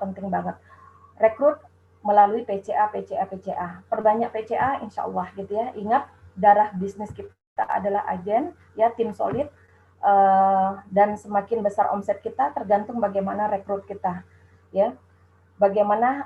penting banget. Rekrut melalui PCA. Perbanyak PCA, insya Allah gitu ya. Ingat, darah bisnis kita adalah agen, ya, tim solid, dan semakin besar omset kita tergantung bagaimana rekrut kita, ya, bagaimana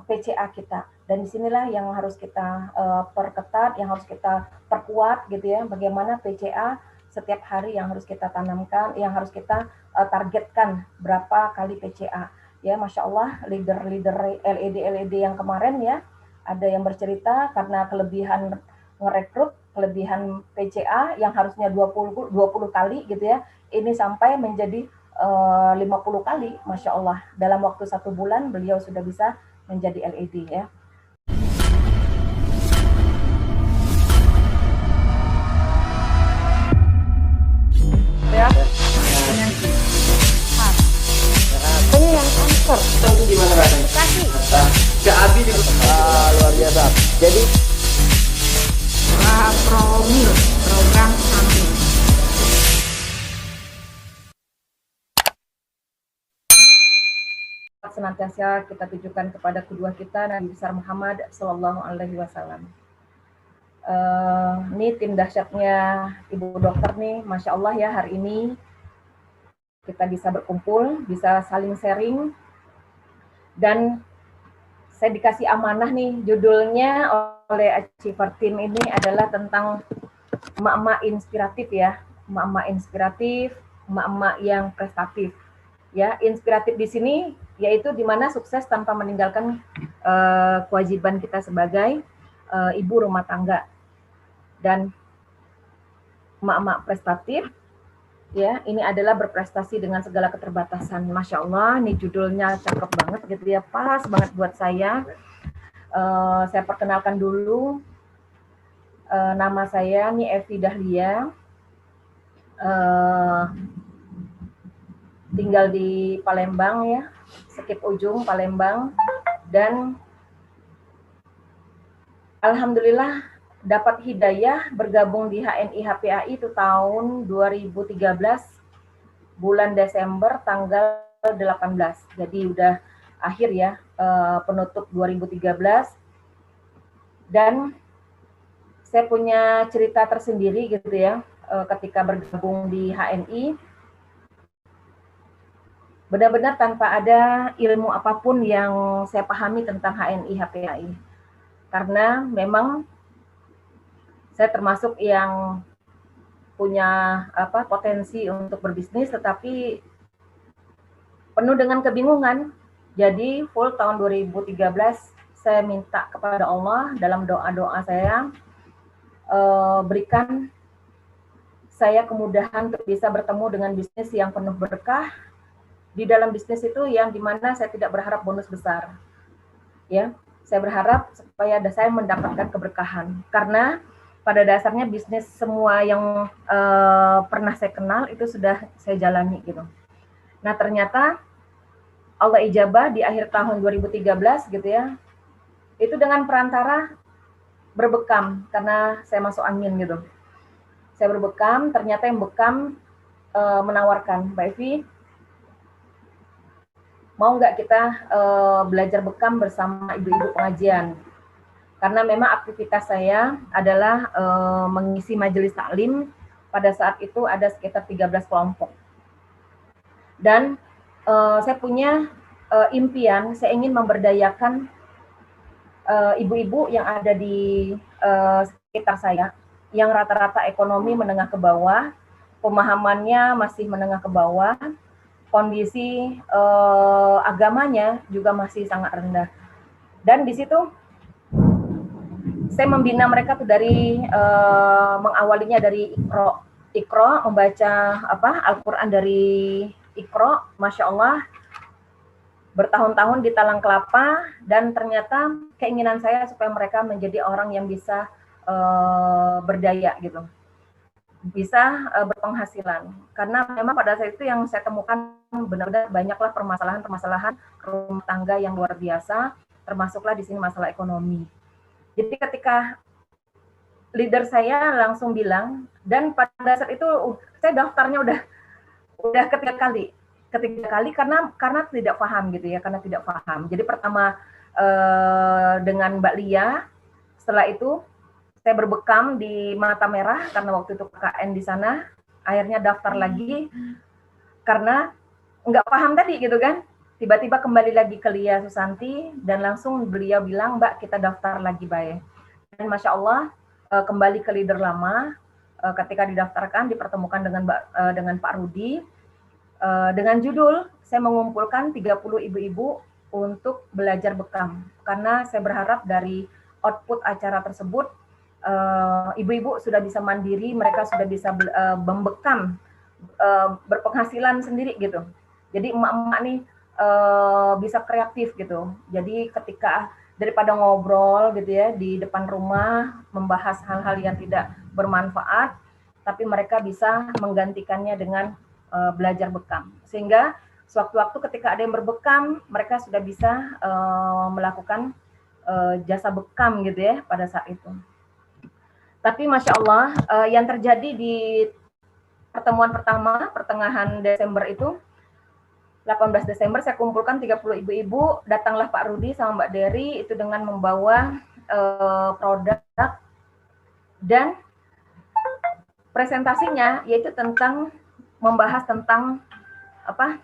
PCA kita. Dan disinilah yang harus kita perketat, yang harus kita perkuat gitu ya. Bagaimana PCA setiap hari yang harus kita tanamkan, yang harus kita targetkan berapa kali PCA. Ya, Masya Allah, leader-leader LED yang kemarin ya, ada yang bercerita karena kelebihan ngerekrut, kelebihan PCA yang harusnya 20 kali gitu ya, ini sampai menjadi 50 kali, Masya Allah. Dalam waktu 1 bulan beliau sudah bisa menjadi LED ya. Ya. Ini yang kanker. Itu gimana rasanya? Kasih. Gak habis di luar biasa. Jadi Promil, program hamil. Senantiasa kita tujukan kepada kedua kita, Nabi besar Muhammad Sallallahu Alaihi Wasallam. Ini tim dahsyatnya Ibu Dokter nih, Masya Allah ya, hari ini kita bisa berkumpul, bisa saling sharing, dan saya dikasih amanah nih, judulnya oleh Achiever Team ini adalah tentang emak-emak inspiratif ya, emak-emak inspiratif, emak-emak yang prestatif. Ya, inspiratif di sini yaitu di mana sukses tanpa meninggalkan kewajiban kita sebagai ibu rumah tangga. Dan emak-emak prestatif, ya, ini adalah berprestasi dengan segala keterbatasan. Masya Allah, ini judulnya cakep banget gitu ya, pas banget buat saya. Saya perkenalkan dulu, nama saya nih Evi Dahlia, tinggal di Palembang ya, Sekip Ujung, Palembang, dan alhamdulillah dapat hidayah bergabung di HNI HPAI itu tahun 2013 bulan Desember tanggal 18. Jadi udah akhir ya, penutup 2013. Dan saya punya cerita tersendiri gitu ya, ketika bergabung di HNI. Benar-benar tanpa ada ilmu apapun yang saya pahami tentang HNI HPAI. Karena memang saya termasuk yang punya potensi untuk berbisnis, tetapi penuh dengan kebingungan. Jadi full tahun 2013 saya minta kepada Allah dalam doa-doa saya, berikan saya kemudahan untuk bisa bertemu dengan bisnis yang penuh berkah. Di dalam bisnis itu yang dimana saya tidak berharap bonus besar. Ya, saya berharap supaya saya mendapatkan keberkahan. Karena pada dasarnya bisnis semua yang pernah saya kenal itu sudah saya jalani gitu. Nah, ternyata Allah ijabah di akhir tahun 2013 gitu ya. Itu dengan perantara berbekam karena saya masuk angin gitu. Saya berbekam, ternyata yang bekam menawarkan, Mbak Evi, mau nggak kita belajar bekam bersama ibu-ibu pengajian? Karena memang aktivitas saya adalah mengisi majelis taklim, pada saat itu ada sekitar 13 kelompok. Dan saya punya impian, saya ingin memberdayakan ibu-ibu yang ada di sekitar saya, yang rata-rata ekonomi menengah ke bawah, pemahamannya masih menengah ke bawah, kondisi agamanya juga masih sangat rendah. Dan di situ saya membina mereka tuh dari mengawalinya dari Iqra, membaca Al-Quran dari Iqra, Masya Allah, bertahun-tahun di Talang Kelapa, dan ternyata keinginan saya supaya mereka menjadi orang yang bisa berdaya gitu, bisa berpenghasilan. Karena memang pada saat itu yang saya temukan benar-benar banyaklah permasalahan-permasalahan rumah tangga yang luar biasa, termasuklah di sini masalah ekonomi. Jadi ketika leader saya langsung bilang, dan pada saat itu saya daftarnya udah ketiga kali. ketiga kali karena tidak paham gitu ya, karena tidak paham. Jadi pertama dengan Mbak Lia, setelah itu saya berbekam di Mata Merah karena waktu itu KKN di sana, akhirnya daftar lagi karena nggak paham tadi gitu kan. Tiba-tiba kembali lagi ke Lia Susanti dan langsung beliau bilang, Mbak kita daftar lagi baik. Dan Masya Allah kembali ke leader lama, ketika didaftarkan dipertemukan dengan Pak Rudi, dengan judul saya mengumpulkan 30 ibu-ibu untuk belajar bekam, karena saya berharap dari output acara tersebut ibu-ibu sudah bisa mandiri, mereka sudah bisa membekam, berpenghasilan sendiri gitu. Jadi emak-emak nih bisa kreatif gitu. Jadi ketika daripada ngobrol gitu ya di depan rumah membahas hal-hal yang tidak bermanfaat, tapi mereka bisa menggantikannya dengan belajar bekam. Sehingga sewaktu-waktu ketika ada yang berbekam, mereka sudah bisa melakukan jasa bekam gitu ya pada saat itu. Tapi Masya Allah, yang terjadi di pertemuan pertama, pertengahan Desember itu, 18 Desember saya kumpulkan 30 ibu-ibu, datanglah Pak Rudi sama Mbak Dery itu dengan membawa produk dan presentasinya yaitu tentang membahas tentang apa?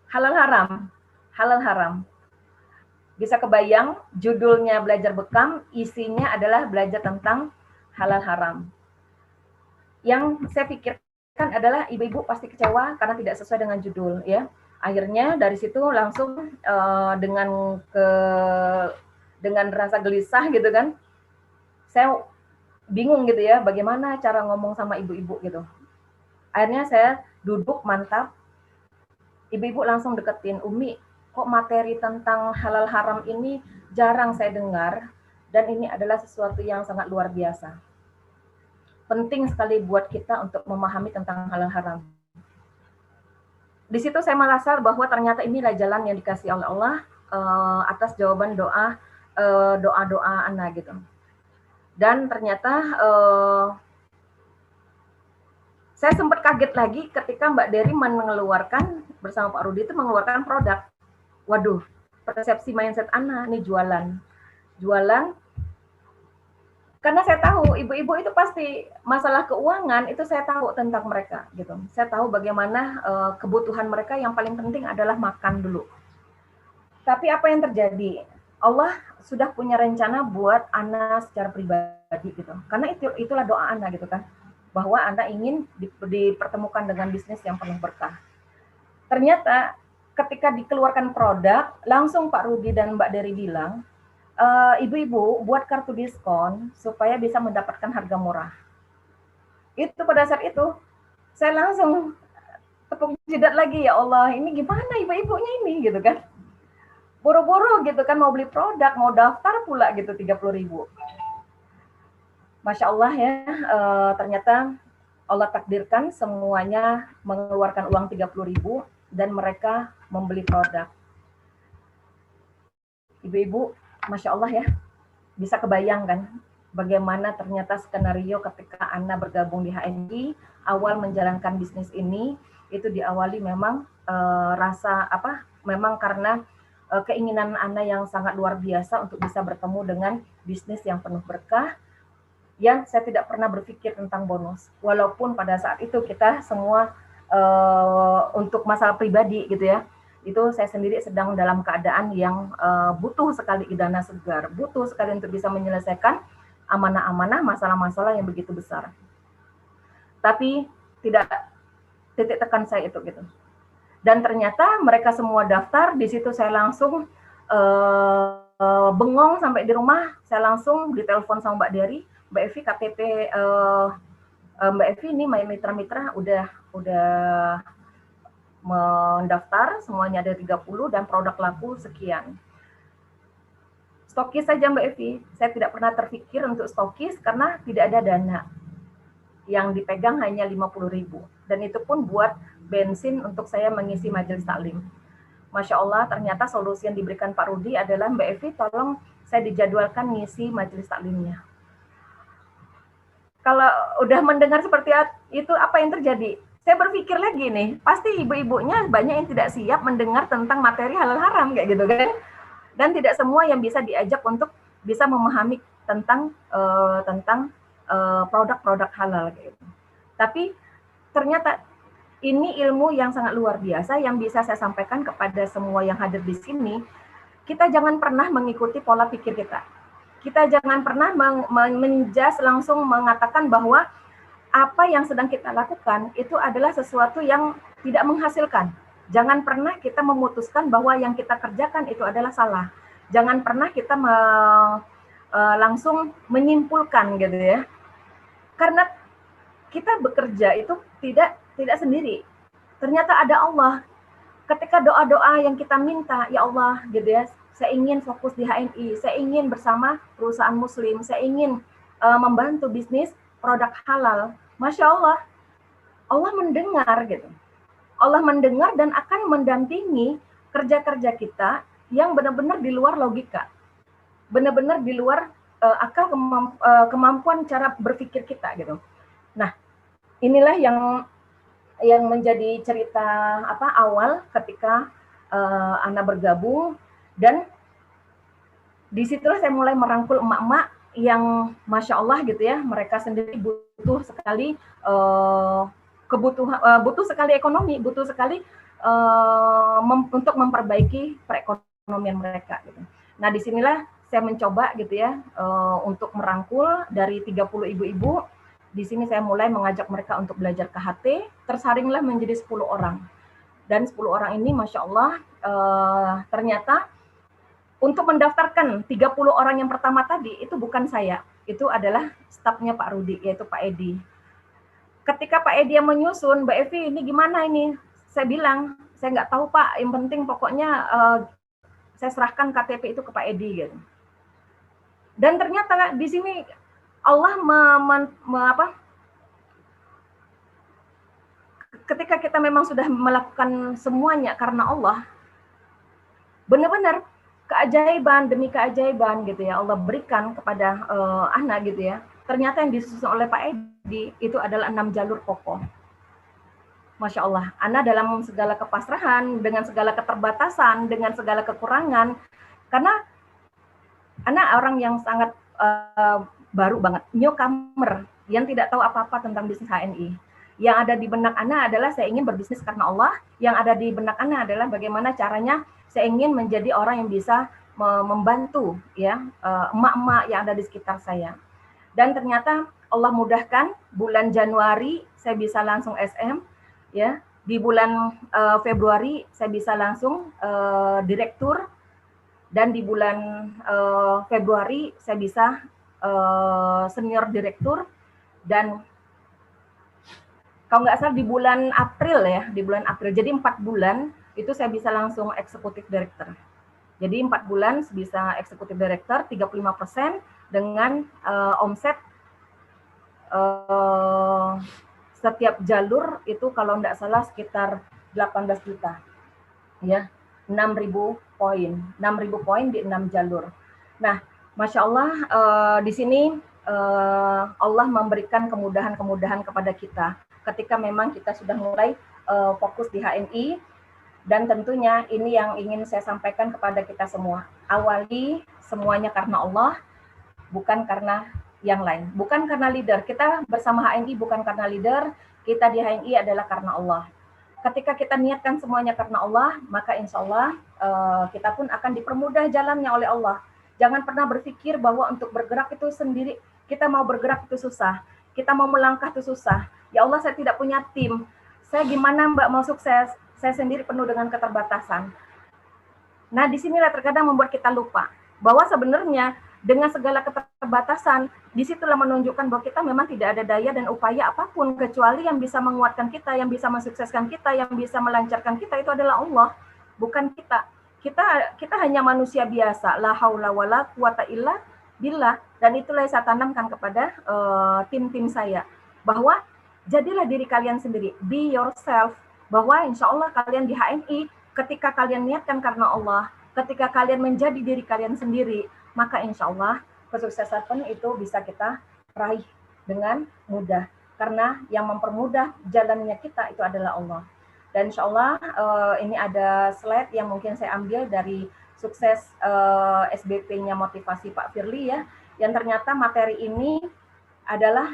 Halal haram. Bisa kebayang judulnya belajar bekam, isinya adalah belajar tentang halal haram. Yang saya pikirkan adalah ibu-ibu pasti kecewa karena tidak sesuai dengan judul ya. Akhirnya dari situ langsung dengan rasa gelisah gitu kan, saya bingung gitu ya bagaimana cara ngomong sama ibu-ibu gitu. Akhirnya saya duduk mantap, ibu-ibu langsung deketin, Umi, kok materi tentang halal haram ini jarang saya dengar, dan ini adalah sesuatu yang sangat luar biasa. Penting sekali buat kita untuk memahami tentang halal haram. Di situ saya merasa bahwa ternyata inilah jalan yang dikasih oleh Allah atas jawaban doa-doa Ana gitu. Dan ternyata saya sempat kaget lagi ketika Mbak Dery mengeluarkan bersama Pak Rudi itu mengeluarkan produk. Waduh, persepsi mindset Ana nih jualan. Karena saya tahu ibu-ibu itu pasti masalah keuangan itu saya tahu tentang mereka gitu. Saya tahu bagaimana kebutuhan mereka yang paling penting adalah makan dulu. Tapi apa yang terjadi? Allah sudah punya rencana buat Ana secara pribadi gitu. Karena itulah doa Ana gitu kan. Bahwa Anda ingin dipertemukan dengan bisnis yang penuh berkah. Ternyata ketika dikeluarkan produk, langsung Pak Rudi dan Mbak Dery bilang, ibu-ibu buat kartu diskon supaya bisa mendapatkan harga murah. Itu pada saat itu, saya langsung tepuk jidat lagi, ya Allah, ini gimana ibu-ibunya ini gitu kan. Buru-buru gitu kan mau beli produk, mau daftar pula gitu 30.000. Masya Allah ya, ternyata Allah takdirkan semuanya mengeluarkan uang 30.000 dan mereka membeli produk. Ibu-ibu, Masya Allah ya, bisa kebayangkan bagaimana ternyata skenario ketika Ana bergabung di HNI, awal menjalankan bisnis ini, itu diawali memang memang karena keinginan Ana yang sangat luar biasa untuk bisa bertemu dengan bisnis yang penuh berkah, yang saya tidak pernah berpikir tentang bonus. Walaupun pada saat itu kita semua untuk masalah pribadi gitu ya, itu saya sendiri sedang dalam keadaan yang butuh sekali dana segar, butuh sekali untuk bisa menyelesaikan amanah-amanah, masalah-masalah yang begitu besar. Tapi tidak titik tekan saya itu gitu. Dan ternyata mereka semua daftar, di situ saya langsung bengong sampai di rumah, saya langsung ditelepon sama Mbak Dery, Mbak Evi KTP Mbak Evi ini mitra-mitra udah mendaftar, semuanya ada 30 dan produk laku sekian. Stokis saja Mbak Evi, saya tidak pernah terpikir untuk stokis karena tidak ada dana. Yang dipegang hanya 50.000 dan itu pun buat bensin untuk saya mengisi majelis taklim. Masya Allah, ternyata solusi yang diberikan Pak Rudi adalah, Mbak Evi tolong saya dijadwalkan ngisi majelis taklimnya. Kalau udah mendengar seperti itu, apa yang terjadi? saya berpikir lagi nih, pasti ibu-ibunya banyak yang tidak siap mendengar tentang materi halal haram kayak gitu kan. Dan tidak semua yang bisa diajak untuk bisa memahami tentang produk-produk halal gitu. Tapi ternyata ini ilmu yang sangat luar biasa yang bisa saya sampaikan kepada semua yang hadir di sini. Kita jangan pernah mengikuti pola pikir kita. Kita jangan pernah menjas langsung mengatakan bahwa apa yang sedang kita lakukan itu adalah sesuatu yang tidak menghasilkan. Jangan pernah kita memutuskan bahwa yang kita kerjakan itu adalah salah. Jangan pernah kita langsung menyimpulkan gitu ya. Karena kita bekerja itu tidak sendiri. Ternyata ada Allah. Ketika doa-doa yang kita minta, ya Allah gitu ya, saya ingin fokus di HNI, saya ingin bersama perusahaan muslim, saya ingin membantu bisnis produk halal. Masya Allah, Allah mendengar gitu. Allah mendengar dan akan mendampingi kerja-kerja kita yang benar-benar di luar logika, benar-benar di luar akal kemampuan cara berpikir kita gitu. Nah, inilah yang menjadi cerita awal ketika Ana bergabung, dan disitulah saya mulai merangkul emak-emak yang Masya Allah gitu ya, mereka sendiri butuh sekali butuh sekali ekonomi, butuh sekali untuk memperbaiki perekonomian mereka gitu. Nah, disinilah saya mencoba gitu ya untuk merangkul dari 30 ibu-ibu. Di sini saya mulai mengajak mereka untuk belajar KHT, tersaringlah menjadi 10 orang. Dan 10 orang ini Masya Allah ternyata untuk mendaftarkan 30 orang yang pertama tadi itu bukan saya, itu adalah stafnya Pak Rudi, yaitu Pak Edi. Ketika Pak Edi yang menyusun, Mbak Evi ini gimana ini? Saya bilang, saya nggak tahu Pak, yang penting pokoknya saya serahkan KTP itu ke Pak Edi gitu. Dan ternyata di sini Allah ketika kita memang sudah melakukan semuanya karena Allah, benar-benar keajaiban demi keajaiban gitu ya Allah berikan kepada Ana gitu ya. Ternyata yang disusun oleh Pak Edi itu adalah 6 jalur pokok. Masya Allah, Ana dalam segala kepasrahan, dengan segala keterbatasan, dengan segala kekurangan, karena Ana orang yang sangat baru banget, newcomer, yang tidak tahu apa-apa tentang bisnis HNI. Yang ada di benak Ana adalah saya ingin berbisnis karena Allah, yang ada di benak Ana adalah bagaimana caranya saya ingin menjadi orang yang bisa membantu ya emak-emak yang ada di sekitar saya. Dan ternyata Allah mudahkan, bulan Januari saya bisa langsung SM ya. Di bulan Februari saya bisa langsung direktur, dan di bulan Februari saya bisa senior direktur, dan kalau nggak salah di bulan April ya, di bulan April. Jadi 4 bulan itu saya bisa langsung eksekutif director. Jadi 4 bulan bisa eksekutif director, 35% dengan omset setiap jalur itu kalau nggak salah sekitar 18 juta. Ya, 6.000 poin. 6.000 poin di 6 jalur. Nah, Masya Allah di sini Allah memberikan kemudahan-kemudahan kepada kita ketika memang kita sudah mulai fokus di HNI. Dan tentunya ini yang ingin saya sampaikan kepada kita semua. Awali semuanya karena Allah, bukan karena yang lain. Bukan karena leader. Kita bersama HNI bukan karena leader, kita di HNI adalah karena Allah. Ketika kita niatkan semuanya karena Allah, maka insya Allah kita pun akan dipermudah jalannya oleh Allah. Jangan pernah berpikir bahwa untuk bergerak itu sendiri, kita mau bergerak itu susah, kita mau melangkah itu susah. Ya Allah, saya tidak punya tim. Saya gimana Mbak mau sukses? Saya sendiri penuh dengan keterbatasan. Nah, disinilah terkadang membuat kita lupa bahwa sebenarnya dengan segala keterbatasan, disitulah menunjukkan bahwa kita memang tidak ada daya dan upaya apapun kecuali yang bisa menguatkan kita, yang bisa mensukseskan kita, yang bisa melancarkan kita itu adalah Allah, bukan kita. Kita hanya manusia biasa, la haula wala quwata illa billah. Dan itulah yang saya tanamkan kepada tim-tim saya, bahwa jadilah diri kalian sendiri, be yourself, bahwa insya Allah kalian di HNI, ketika kalian niatkan karena Allah, ketika kalian menjadi diri kalian sendiri, maka insya Allah kesuksesan itu bisa kita raih dengan mudah. karena yang mempermudah jalannya kita itu adalah Allah. Dan insya Allah ini ada slide yang mungkin saya ambil dari sukses SBP-nya motivasi Pak Firly ya, yang ternyata materi ini adalah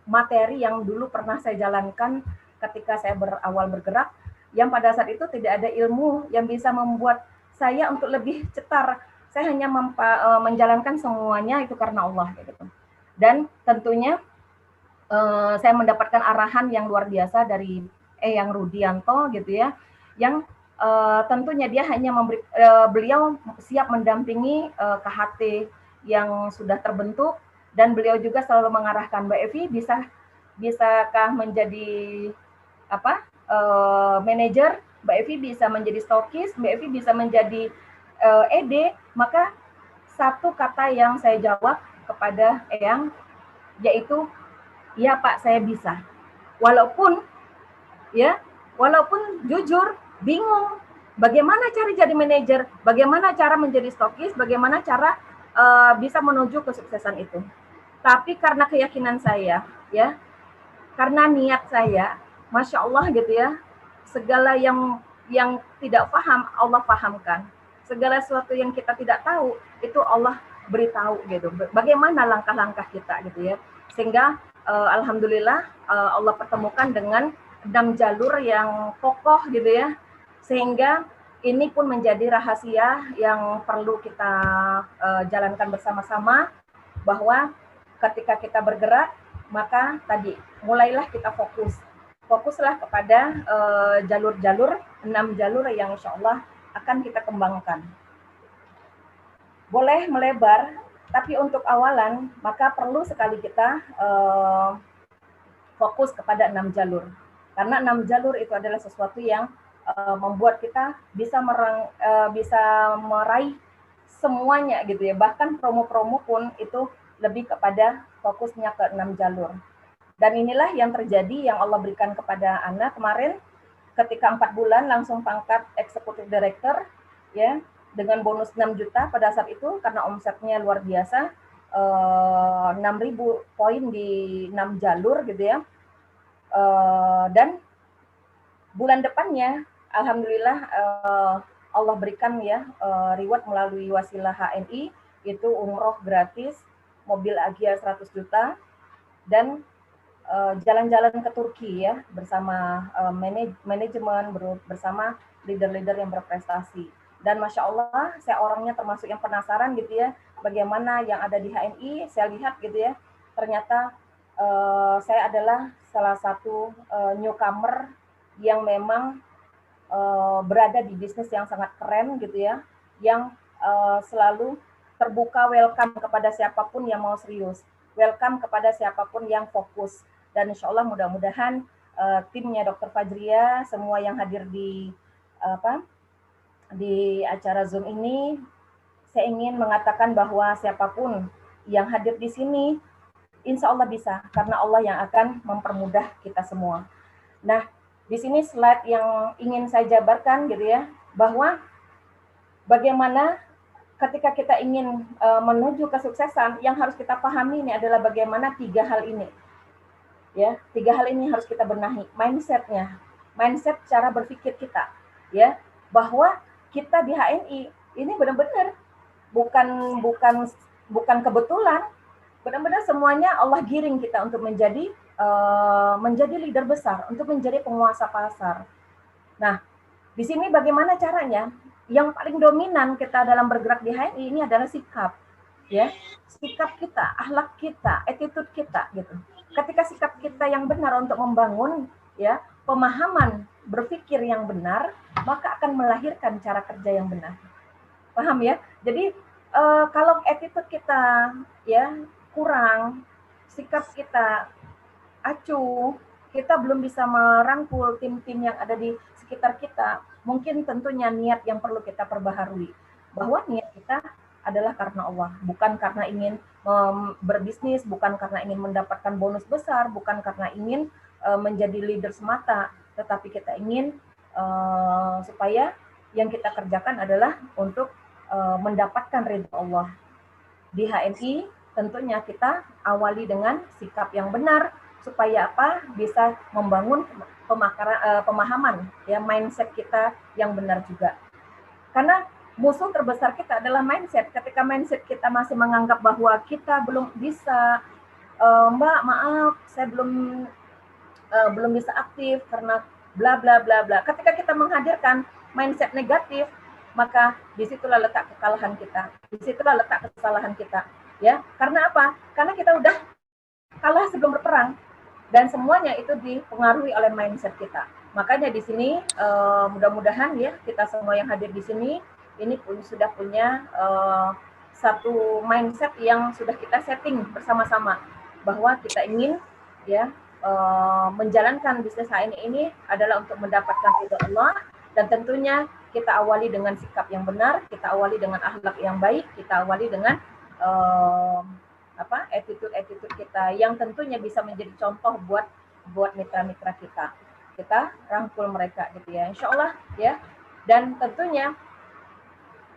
materi yang dulu pernah saya jalankan ketika saya awal bergerak, yang pada saat itu tidak ada ilmu yang bisa membuat saya untuk lebih cetar. Saya hanya menjalankan semuanya itu karena Allah gitu. Dan tentunya saya mendapatkan arahan yang luar biasa dari Eyang Rudianto gitu ya, yang tentunya dia hanya beliau siap mendampingi KHT yang sudah terbentuk, dan beliau juga selalu mengarahkan, Mbak Evi bisakah menjadi manajer, Mbak Evi bisa menjadi stokis, Mbak Evi bisa menjadi ED. Maka satu kata yang saya jawab kepada Eyang yaitu, ya Pak, saya bisa. Walaupun jujur bingung bagaimana cara jadi manajer, bagaimana cara menjadi stokis, bagaimana cara bisa menuju kesuksesan itu. Tapi karena keyakinan saya, ya, karena niat saya, Masya Allah gitu ya, segala yang tidak paham Allah pahamkan, segala sesuatu yang kita tidak tahu itu Allah beritahu gitu. Bagaimana langkah-langkah kita gitu ya, sehingga alhamdulillah Allah pertemukan dengan 6 jalur yang kokoh gitu ya, sehingga ini pun menjadi rahasia yang perlu kita jalankan bersama-sama, bahwa ketika kita bergerak, maka tadi mulailah kita fokuslah kepada jalur-jalur, 6 jalur yang insya Allah akan kita kembangkan. Boleh melebar, tapi untuk awalan maka perlu sekali kita fokus kepada 6 jalur. Karena 6 jalur itu adalah sesuatu yang membuat kita bisa meraih semuanya gitu ya. Bahkan promo-promo pun itu lebih kepada fokusnya ke 6 jalur. Dan inilah yang terjadi, yang Allah berikan kepada Ana kemarin ketika 4 bulan langsung pangkat Executive Director ya, dengan bonus 6 juta pada saat itu karena omsetnya luar biasa, 6.000 poin di 6 jalur gitu ya. Dan bulan depannya alhamdulillah Allah berikan ya reward melalui wasilah HNI, itu umroh gratis, mobil Agia 100 juta, dan jalan-jalan ke Turki ya bersama manajemen, bersama leader-leader yang berprestasi. Dan Masya Allah, saya orangnya termasuk yang penasaran gitu ya, bagaimana yang ada di HNI. Saya lihat gitu ya, ternyata saya adalah salah satu newcomer yang memang berada di bisnis yang sangat keren gitu ya, yang selalu terbuka, welcome kepada siapapun yang mau serius, welcome kepada siapapun yang fokus. Dan insya Allah mudah-mudahan timnya Dr. Fajria, semua yang hadir di acara Zoom ini, saya ingin mengatakan bahwa siapapun yang hadir di sini, insya Allah bisa, karena Allah yang akan mempermudah kita semua. Nah, di sini slide yang ingin saya jabarkan gitu ya, bahwa bagaimana ketika kita ingin menuju kesuksesan, yang harus kita pahami ini adalah bagaimana 3 hal ini. Ya, 3 hal ini harus kita benahi, mindsetnya, mindset cara berpikir kita, ya, bahwa kita di HNI ini benar-benar bukan kebetulan, benar-benar semuanya Allah giring kita untuk menjadi leader besar, untuk menjadi penguasa pasar. Nah, di sini bagaimana caranya? Yang paling dominan kita dalam bergerak di HNI ini adalah sikap, ya, sikap kita, akhlak kita, attitude kita, gitu. Ketika sikap kita yang benar untuk membangun ya pemahaman berpikir yang benar, maka akan melahirkan cara kerja yang benar. Paham ya? Jadi kalau attitude kita ya kurang, sikap kita acuh, kita belum bisa merangkul tim-tim yang ada di sekitar kita, mungkin tentunya niat yang perlu kita perbaharui. Bahwa niat kita adalah karena Allah, bukan karena ingin berbisnis, bukan karena ingin mendapatkan bonus besar, bukan karena ingin menjadi leader semata, tetapi kita ingin supaya yang kita kerjakan adalah untuk mendapatkan ridha Allah. Di HNI tentunya kita awali dengan sikap yang benar, supaya apa? Bisa membangun pemahaman ya, mindset kita yang benar juga. Karena musuh terbesar kita adalah mindset. Ketika mindset kita masih menganggap bahwa kita belum bisa, Mbak maaf saya belum bisa aktif karena bla bla bla bla. Ketika kita menghadirkan mindset negatif, maka disitulah letak kekalahan kita, disitulah letak kesalahan kita, ya. Karena apa? Karena kita udah kalah sebelum berperang dan semuanya itu dipengaruhi oleh mindset kita. Makanya di sini mudah-mudahan ya kita semua yang hadir di sini ini sudah punya satu mindset yang sudah kita setting bersama-sama bahwa kita ingin ya menjalankan bisnis HN ini adalah untuk mendapatkan ridho Allah, dan tentunya kita awali dengan sikap yang benar, kita awali dengan akhlak yang baik, kita awali dengan attitude kita yang tentunya bisa menjadi contoh buat mitra-mitra kita. Kita rangkul mereka gitu ya, insya Allah ya. Dan tentunya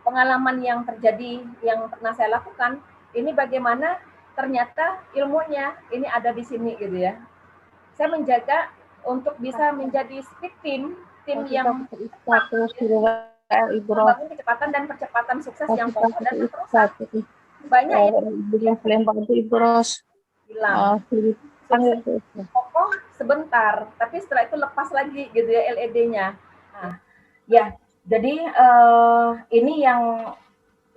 pengalaman yang terjadi yang pernah saya lakukan ini bagaimana ternyata ilmunya ini ada di sini gitu ya. Saya menjaga untuk bisa menjadi speed team yang membangun kecepatan dan percepatan sukses yang kokoh dan terus banyak yang hilang kokoh sebentar, tapi setelah itu lepas lagi gitu ya LED-nya. Nah, ya, jadi ini yang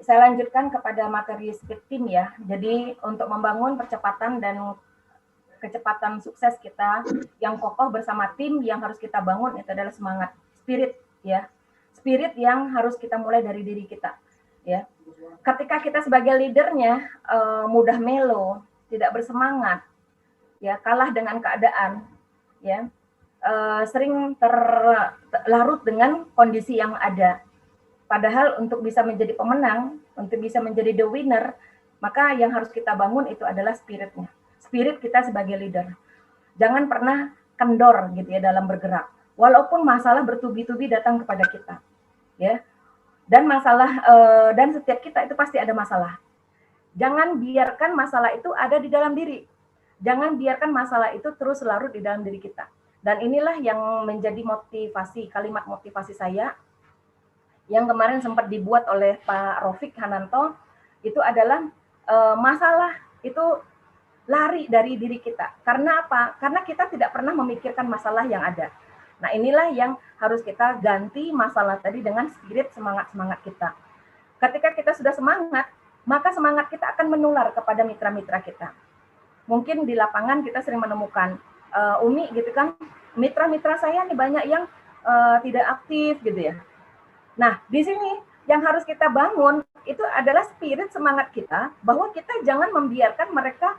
saya lanjutkan kepada materi speed team ya. Jadi untuk membangun percepatan dan kecepatan sukses kita yang kokoh bersama tim yang harus kita bangun itu adalah semangat, spirit ya. Spirit yang harus kita mulai dari diri kita ya. Ketika kita sebagai leadernya mudah melo, tidak bersemangat, ya kalah dengan keadaan, ya sering terlarut dengan kondisi yang ada. Padahal untuk bisa menjadi pemenang, untuk bisa menjadi the winner, maka yang harus kita bangun itu adalah spiritnya. Spirit kita sebagai leader. Jangan pernah kendor gitu ya dalam bergerak. Walaupun masalah bertubi-tubi datang kepada kita, ya. Dan masalah dan setiap kita itu pasti ada masalah. Jangan biarkan masalah itu ada di dalam diri. Jangan biarkan masalah itu terus larut di dalam diri kita. Dan inilah yang menjadi motivasi, kalimat motivasi saya yang kemarin sempat dibuat oleh Pak Rofik Hananto, itu adalah masalah itu lari dari diri kita. Karena apa? Karena kita tidak pernah memikirkan masalah yang ada. Nah, inilah yang harus kita ganti masalah tadi dengan spirit semangat-semangat kita. Ketika kita sudah semangat, maka semangat kita akan menular kepada mitra-mitra kita. Mungkin di lapangan kita sering menemukan, Umi gitu kan, mitra-mitra saya nih banyak yang tidak aktif gitu ya. Nah, di sini yang harus kita bangun itu adalah spirit semangat kita, bahwa kita jangan membiarkan mereka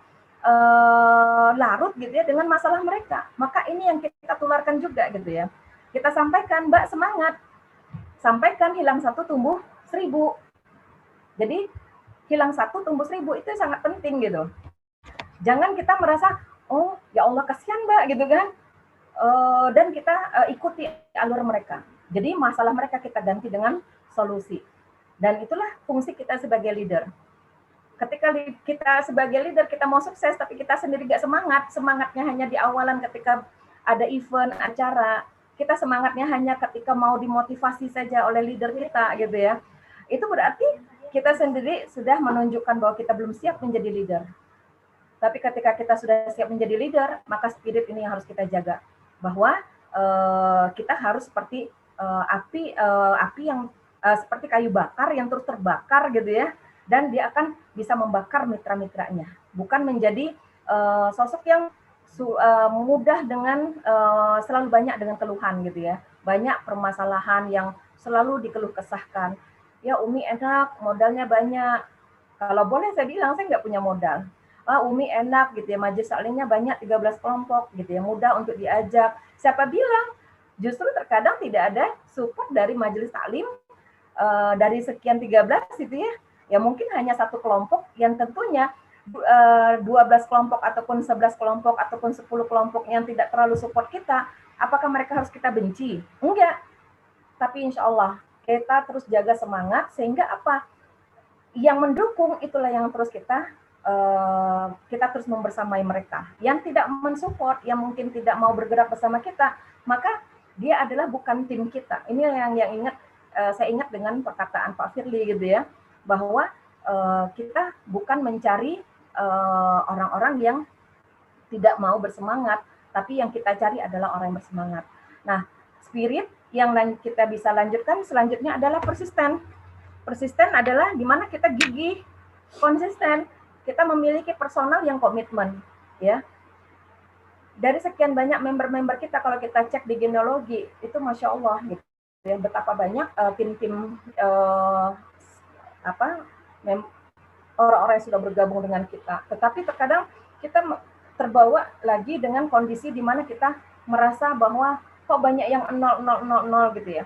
larut gitu ya dengan masalah mereka. Maka ini yang kita tularkan juga gitu ya. Kita sampaikan, Mbak semangat. Sampaikan hilang 1 tumbuh 1000. Jadi hilang 1 tumbuh 1000 itu sangat penting gitu. Jangan kita merasa, oh ya Allah kasihan Mbak gitu kan. Dan kita ikuti alur mereka. Jadi masalah mereka kita ganti dengan solusi. Dan itulah fungsi kita sebagai leader. Ketika kita sebagai leader, kita mau sukses, tapi kita sendiri gak semangat, semangatnya hanya di awalan ketika ada event, acara, kita semangatnya hanya ketika mau dimotivasi saja oleh leader kita, gitu ya. Itu berarti kita sendiri sudah menunjukkan bahwa kita belum siap menjadi leader. Tapi ketika kita sudah siap menjadi leader, maka spirit ini yang harus kita jaga. Bahwa kita harus seperti api yang seperti kayu bakar yang terus terbakar gitu ya. Dan dia akan bisa membakar mitra-mitranya, bukan menjadi sosok yang mudah dengan selalu banyak dengan keluhan gitu ya, banyak permasalahan yang selalu dikeluh kesahkan. Ya Umi enak, modalnya banyak. Kalau boleh saya bilang saya nggak punya modal. Umi enak gitu ya, majelis taklimnya banyak 13 kelompok gitu ya, mudah untuk diajak. Siapa bilang? Justru terkadang tidak ada support dari majelis taklim dari sekian 13 itu ya. Ya mungkin hanya 1 kelompok yang tentunya 12 kelompok ataupun 11 kelompok ataupun 10 kelompok yang tidak terlalu support kita, apakah mereka harus kita benci? Enggak. Tapi insya Allah kita terus jaga semangat sehingga apa? Yang mendukung itulah yang terus kita kita terus membersamai mereka. Yang tidak mensupport, yang mungkin tidak mau bergerak bersama kita, maka dia adalah bukan tim kita. Ini yang ingat, saya ingat dengan perkataan Pak Firly gitu ya, bahwa kita bukan mencari orang-orang yang tidak mau bersemangat, tapi yang kita cari adalah orang yang bersemangat. Nah, spirit yang kita bisa lanjutkan selanjutnya adalah persisten. Persisten adalah di mana kita gigih, konsisten, kita memiliki personal yang komitmen, ya. Dari sekian banyak member-member kita, kalau kita cek di genealogi, itu Masya Allah, gitu ya, betapa banyak tim-tim orang-orang yang sudah bergabung dengan kita. Tetapi terkadang kita terbawa lagi dengan kondisi di mana kita merasa bahwa kok banyak yang 0 gitu ya,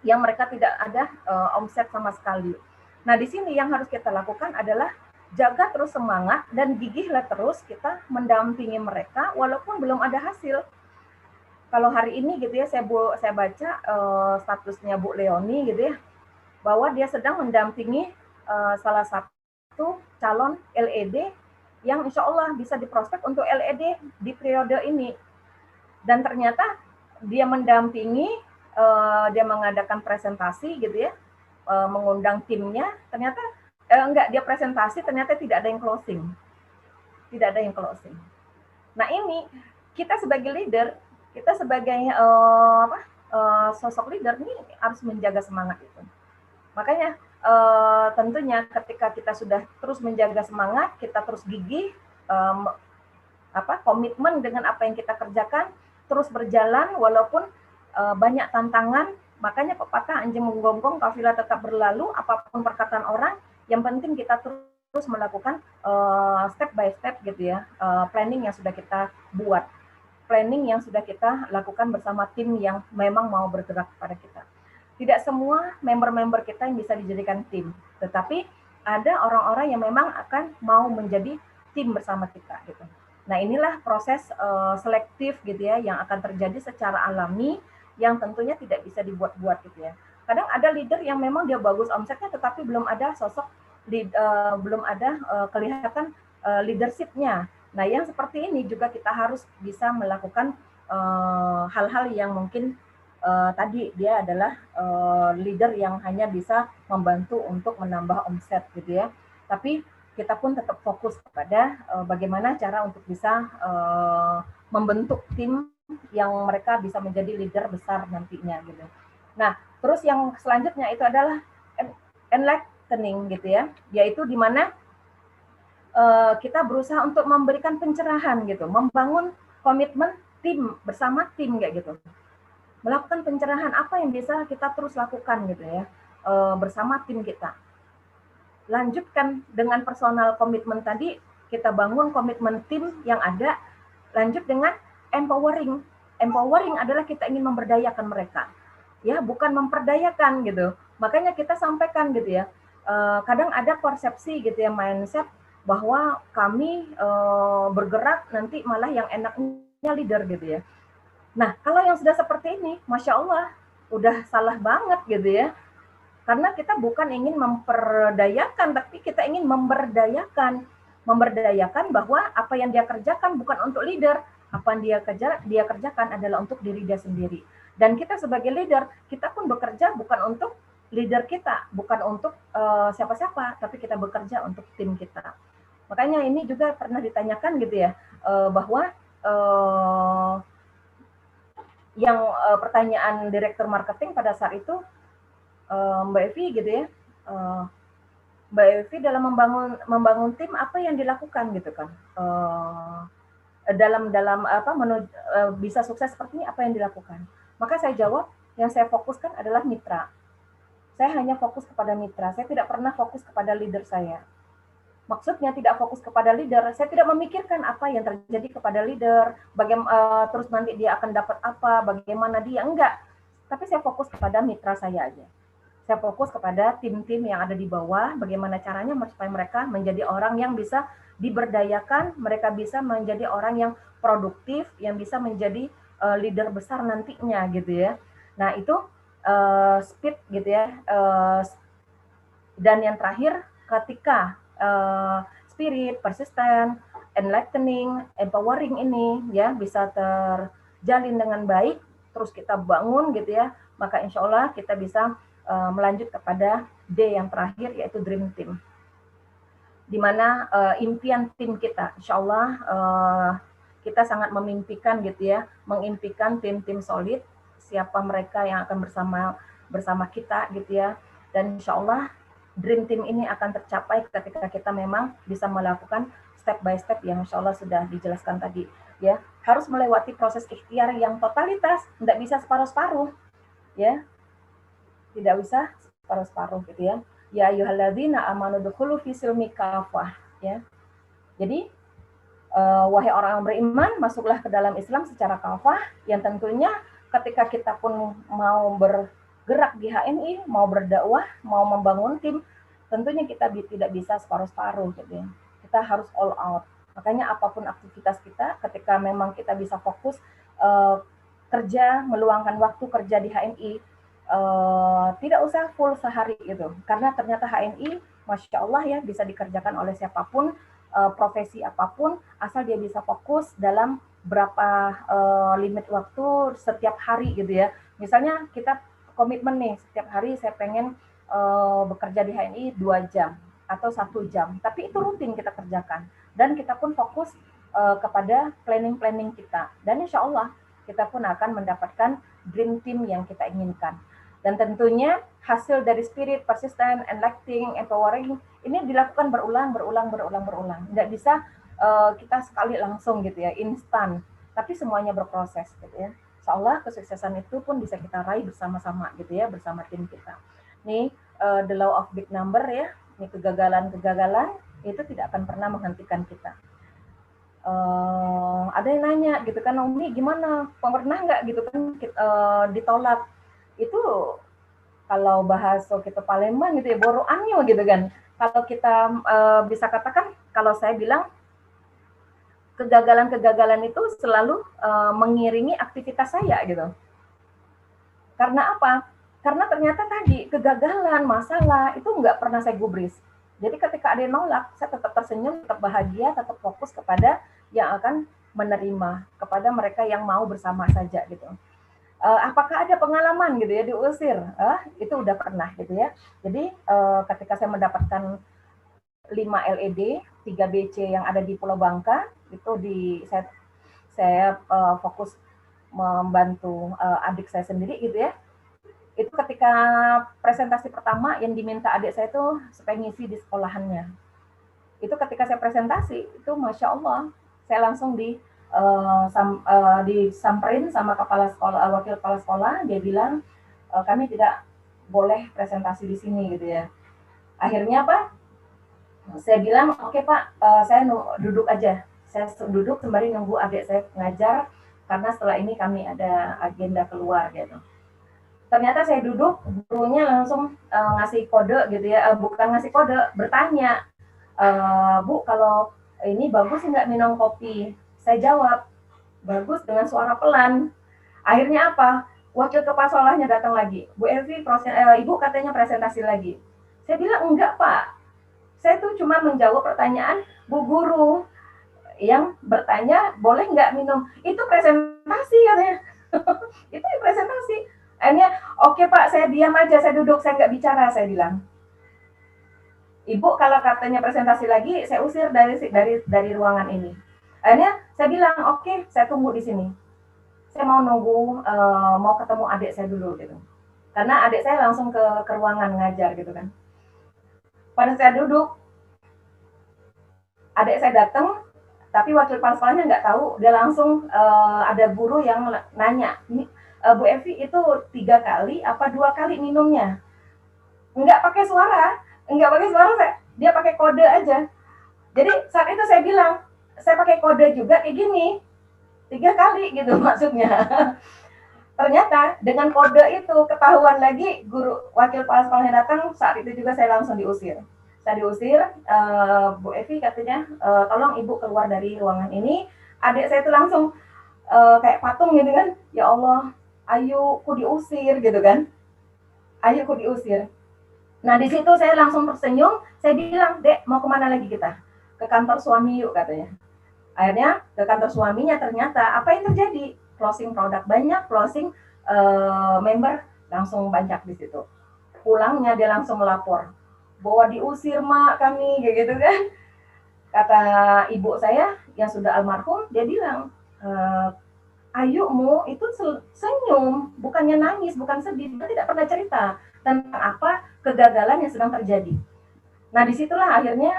yang mereka tidak ada omset sama sekali. Nah, di sini yang harus kita lakukan adalah jaga terus semangat dan gigihlah terus kita mendampingi mereka walaupun belum ada hasil. Kalau hari ini gitu ya, saya baca statusnya Bu Leoni gitu ya, bahwa dia sedang mendampingi salah satu calon LED yang insya Allah bisa diprospek untuk LED di periode ini. Dan ternyata dia mendampingi, dia mengadakan presentasi gitu ya, mengundang timnya, ternyata dia presentasi, ternyata tidak ada yang closing. Tidak ada yang closing. Nah, ini kita sebagai leader, kita sebagai sosok leader ini harus menjaga semangat itu. Makanya tentunya ketika kita sudah terus menjaga semangat, kita terus gigih, komitmen dengan apa yang kita kerjakan, terus berjalan walaupun banyak tantangan. Makanya pepatah anjing menggonggong, kafilah tetap berlalu, apapun perkataan orang, yang penting kita terus melakukan step by step gitu ya, planning yang sudah kita buat, planning yang sudah kita lakukan bersama tim yang memang mau bergerak kepada kita. Tidak semua member-member kita yang bisa dijadikan tim, tetapi ada orang-orang yang memang akan mau menjadi tim bersama kita gitu. Nah, inilah proses selektif gitu ya yang akan terjadi secara alami, yang tentunya tidak bisa dibuat-buat gitu ya. Kadang ada leader yang memang dia bagus omsetnya, tetapi belum ada sosok, belum ada kelihatan leadership-nya. Nah, yang seperti ini juga kita harus bisa melakukan hal-hal yang mungkin tadi dia adalah leader yang hanya bisa membantu untuk menambah omset gitu ya. Tapi kita pun tetap fokus kepada bagaimana cara untuk bisa membentuk tim yang mereka bisa menjadi leader besar nantinya gitu. Nah, terus yang selanjutnya itu adalah enlightening gitu ya, yaitu di mana kita berusaha untuk memberikan pencerahan gitu, membangun komitmen tim bersama tim kayak gitu. Melakukan pencerahan apa yang bisa kita terus lakukan gitu ya, bersama tim kita. Lanjutkan dengan personal komitmen tadi, kita bangun komitmen tim yang ada, lanjut dengan empowering. Empowering adalah kita ingin memberdayakan mereka, ya, bukan memperdayakan gitu. Makanya kita sampaikan gitu ya, kadang ada persepsi gitu ya, mindset bahwa kami bergerak nanti malah yang enaknya leader gitu ya. Nah, kalau yang sudah seperti ini, Masya Allah, udah salah banget gitu ya. Karena kita bukan ingin memperdayakan, tapi kita ingin memberdayakan. Memberdayakan bahwa apa yang dia kerjakan bukan untuk leader, apa yang dia kerjakan adalah untuk diri dia sendiri. Dan kita sebagai leader, kita pun bekerja bukan untuk leader kita, bukan untuk siapa-siapa, tapi kita bekerja untuk tim kita. Makanya ini juga pernah ditanyakan gitu ya, bahwa yang pertanyaan direktur marketing pada saat itu, Mbak Evi gitu ya, Mbak Evi dalam membangun tim apa yang dilakukan gitu kan, dalam bisa sukses seperti ini apa yang dilakukan. Maka saya jawab, yang saya fokuskan adalah mitra. Saya hanya fokus kepada mitra, saya tidak pernah fokus kepada leader saya. Maksudnya tidak fokus kepada leader, saya tidak memikirkan apa yang terjadi kepada leader, bagaimana terus nanti dia akan dapat apa, bagaimana dia, enggak. Tapi saya fokus kepada mitra saya aja. Saya fokus kepada tim-tim yang ada di bawah, bagaimana caranya supaya mereka menjadi orang yang bisa diberdayakan, mereka bisa menjadi orang yang produktif, yang bisa menjadi leader besar nantinya gitu ya. Nah, itu speed gitu ya. Dan yang terakhir, ketika spirit, persistent, enlightening, empowering ini ya bisa terjalin dengan baik, terus kita bangun gitu ya, maka insya Allah kita bisa melanjut kepada D yang terakhir yaitu dream team. Di mana impian tim kita, insya Allah kita sangat memimpikan gitu ya, mengimpikan tim-tim solid, siapa mereka yang akan bersama kita gitu ya, dan insya Allah dream team ini akan tercapai ketika kita memang bisa melakukan step by step yang insya Allah sudah dijelaskan tadi ya, harus melewati proses ikhtiar yang totalitas, tidak bisa separuh-separuh ya, tidak bisa separuh-separuh gitu ya. Ya ayyuhalladzina amanu dukhulu fi silmi kafah ya. Jadi wahai orang yang beriman, masuklah ke dalam Islam secara kafah, yang tentunya ketika kita pun mau bergerak di HNI, mau berdakwah, mau membangun tim, tentunya kita tidak bisa separuh-separuh gitu ya. Kita harus all out. Makanya apapun aktivitas kita, ketika memang kita bisa fokus kerja, meluangkan waktu kerja di HNI, tidak usah full sehari gitu, karena ternyata HNI, Masya Allah ya, bisa dikerjakan oleh siapapun, profesi apapun, asal dia bisa fokus dalam berapa limit waktu setiap hari gitu ya. Misalnya kita komitmen nih, setiap hari saya pengen bekerja di HNI 2 jam atau 1 jam, tapi itu rutin kita kerjakan, dan kita pun fokus kepada planning kita, dan insya Allah kita pun akan mendapatkan dream team yang kita inginkan. Dan tentunya hasil dari spirit, persistent, enlightening, empowering ini dilakukan berulang. Tidak bisa kita sekali langsung gitu ya, instan. Tapi semuanya berproses gitu ya. Insya Allah kesuksesan itu pun bisa kita raih bersama-sama gitu ya, bersama tim kita. Nih the law of big number ya. Ini kegagalan itu tidak akan pernah menghentikan kita. Ada yang nanya gitu kan, Umi gimana? Pernah nggak gitu kan ditolak? Itu kalau bahasa kita Palembang gitu ya, boroannya gitu kan. Kalau kita bisa katakan, kalau saya bilang kegagalan itu selalu mengiringi aktivitas saya gitu. Karena apa? Karena ternyata tadi kegagalan, masalah itu nggak pernah saya gubris. Jadi ketika ada yang nolak, saya tetap tersenyum, tetap bahagia, tetap fokus kepada yang akan menerima, kepada mereka yang mau bersama saja gitu. Apakah ada pengalaman gitu ya diusir? Itu udah pernah gitu ya. Jadi ketika saya mendapatkan 5 LED, 3 BC yang ada di Pulau Bangka, itu saya fokus membantu adik saya sendiri gitu ya. Itu ketika presentasi pertama yang diminta adik saya itu supaya ngisi di sekolahannya. Itu ketika saya presentasi, itu Masya Allah, saya langsung disamperin sama kepala sekolah, wakil kepala sekolah, dia bilang kami tidak boleh presentasi di sini gitu ya. Akhirnya apa? Saya bilang oke Pak, saya duduk aja. Saya duduk sembari nunggu adik saya ngajar, karena setelah ini kami ada agenda keluar gitu. Ternyata saya duduk, gurunya langsung ngasih kode gitu ya, bukan ngasih kode, bertanya, Bu kalau ini bagus nggak minum kopi? Saya jawab, bagus dengan suara pelan. Akhirnya apa? Wakil kepala sekolahnya datang lagi. Bu Elvi, Ibu katanya presentasi lagi. Saya bilang, enggak Pak. Saya tuh cuma menjawab pertanyaan Bu Guru yang bertanya, boleh nggak minum? Itu presentasi katanya. Itu presentasi. Akhirnya, oke Pak, saya diam aja, saya duduk, saya nggak bicara, saya bilang. Ibu kalau katanya presentasi lagi, saya usir dari ruangan ini. Akhirnya saya bilang, oke, saya tunggu di sini. Saya mau nunggu, mau ketemu adik saya dulu gitu. Karena adik saya langsung ke ruangan ngajar gitu kan. Pada saya duduk, adik saya datang, tapi wakil kepala sekolahnya nggak tahu. Dia langsung ada guru yang nanya, Bu Evi itu 3 kali apa 2 kali minumnya? Nggak pakai suara, dia pakai kode aja. Jadi saat itu saya bilang, saya pakai kode juga kayak gini, 3 kali gitu maksudnya. Ternyata dengan kode itu ketahuan lagi, guru wakil kepala sekolahnya datang, saat itu juga saya langsung diusir. Saya diusir, Bu Evi katanya, tolong Ibu keluar dari ruangan ini. Adik saya itu langsung kayak patung gitu kan, ya Allah, ayo ku diusir gitu kan. Ayo ku diusir. Nah di situ saya langsung tersenyum, saya bilang, Dek mau kemana lagi kita? ke kantor suami yuk katanya. Akhirnya ke kantor suaminya, ternyata apa yang terjadi? Closing produk banyak, closing member langsung banyak di situ. Pulangnya dia langsung melapor bahwa diusir mak kami, kayak gitu kan. Kata ibu saya yang sudah almarhum, dia bilang, Ayumu itu senyum, bukannya nangis, bukan sedih. Dia tidak pernah cerita tentang apa kegagalan yang sedang terjadi. Nah, disitulah akhirnya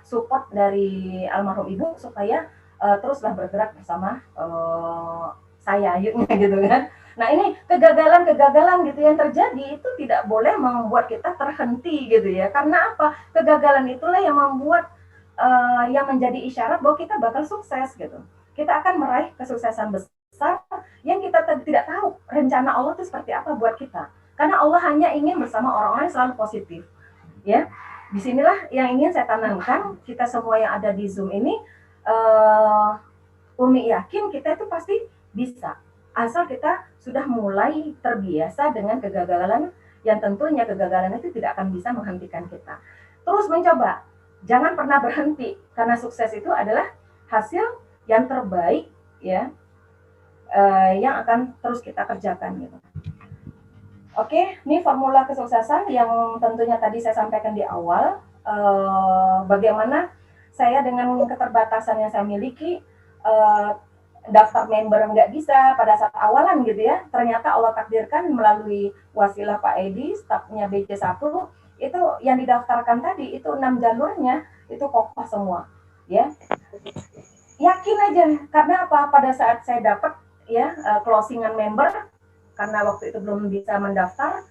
support dari almarhum ibu supaya teruslah bergerak bersama saya, Ayunya gitu kan. Nah, ini kegagalan-kegagalan gitu yang terjadi itu tidak boleh membuat kita terhenti gitu ya. Karena apa? Kegagalan itulah yang membuat yang menjadi isyarat bahwa kita bakal sukses gitu. Kita akan meraih kesuksesan besar yang kita tidak tahu rencana Allah itu seperti apa buat kita. Karena Allah hanya ingin bersama orang-orang yang selalu positif. Ya, disinilah yang ingin saya tanamkan, kita semua yang ada di Zoom ini, Umi yakin kita itu pasti bisa, asal kita sudah mulai terbiasa dengan kegagalan, yang tentunya kegagalan itu tidak akan bisa menghentikan kita. Terus mencoba, jangan pernah berhenti, karena sukses itu adalah hasil yang terbaik ya, yang akan terus kita kerjakan gitu. Oke, ini formula kesuksesan yang tentunya tadi saya sampaikan di awal. Bagaimana saya dengan keterbatasan yang saya miliki, daftar member nggak bisa pada saat awalan gitu ya. Ternyata Allah takdirkan melalui wasilah Pak Edi, stafnya BC1, itu yang didaftarkan tadi, itu 6 jalurnya, itu kokoh semua. Ya, yakin aja, karena apa? Pada saat saya dapat ya closingan member, karena waktu itu belum bisa mendaftar,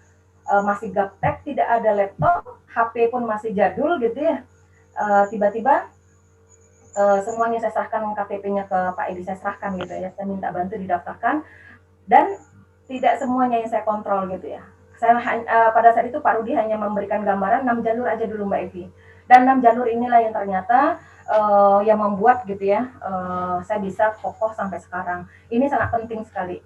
masih gaptek, tidak ada laptop, HP pun masih jadul gitu ya. Tiba-tiba semuanya saya serahkan, KTP-nya ke Pak Edi saya serahkan gitu ya. Saya minta bantu didaftarkan, dan tidak semuanya yang saya kontrol gitu ya. Saya pada saat itu Pak Rudi hanya memberikan gambaran 6 jalur aja dulu Mbak Evi. Dan 6 jalur inilah yang ternyata yang membuat gitu ya, saya bisa kokoh sampai sekarang. Ini sangat penting sekali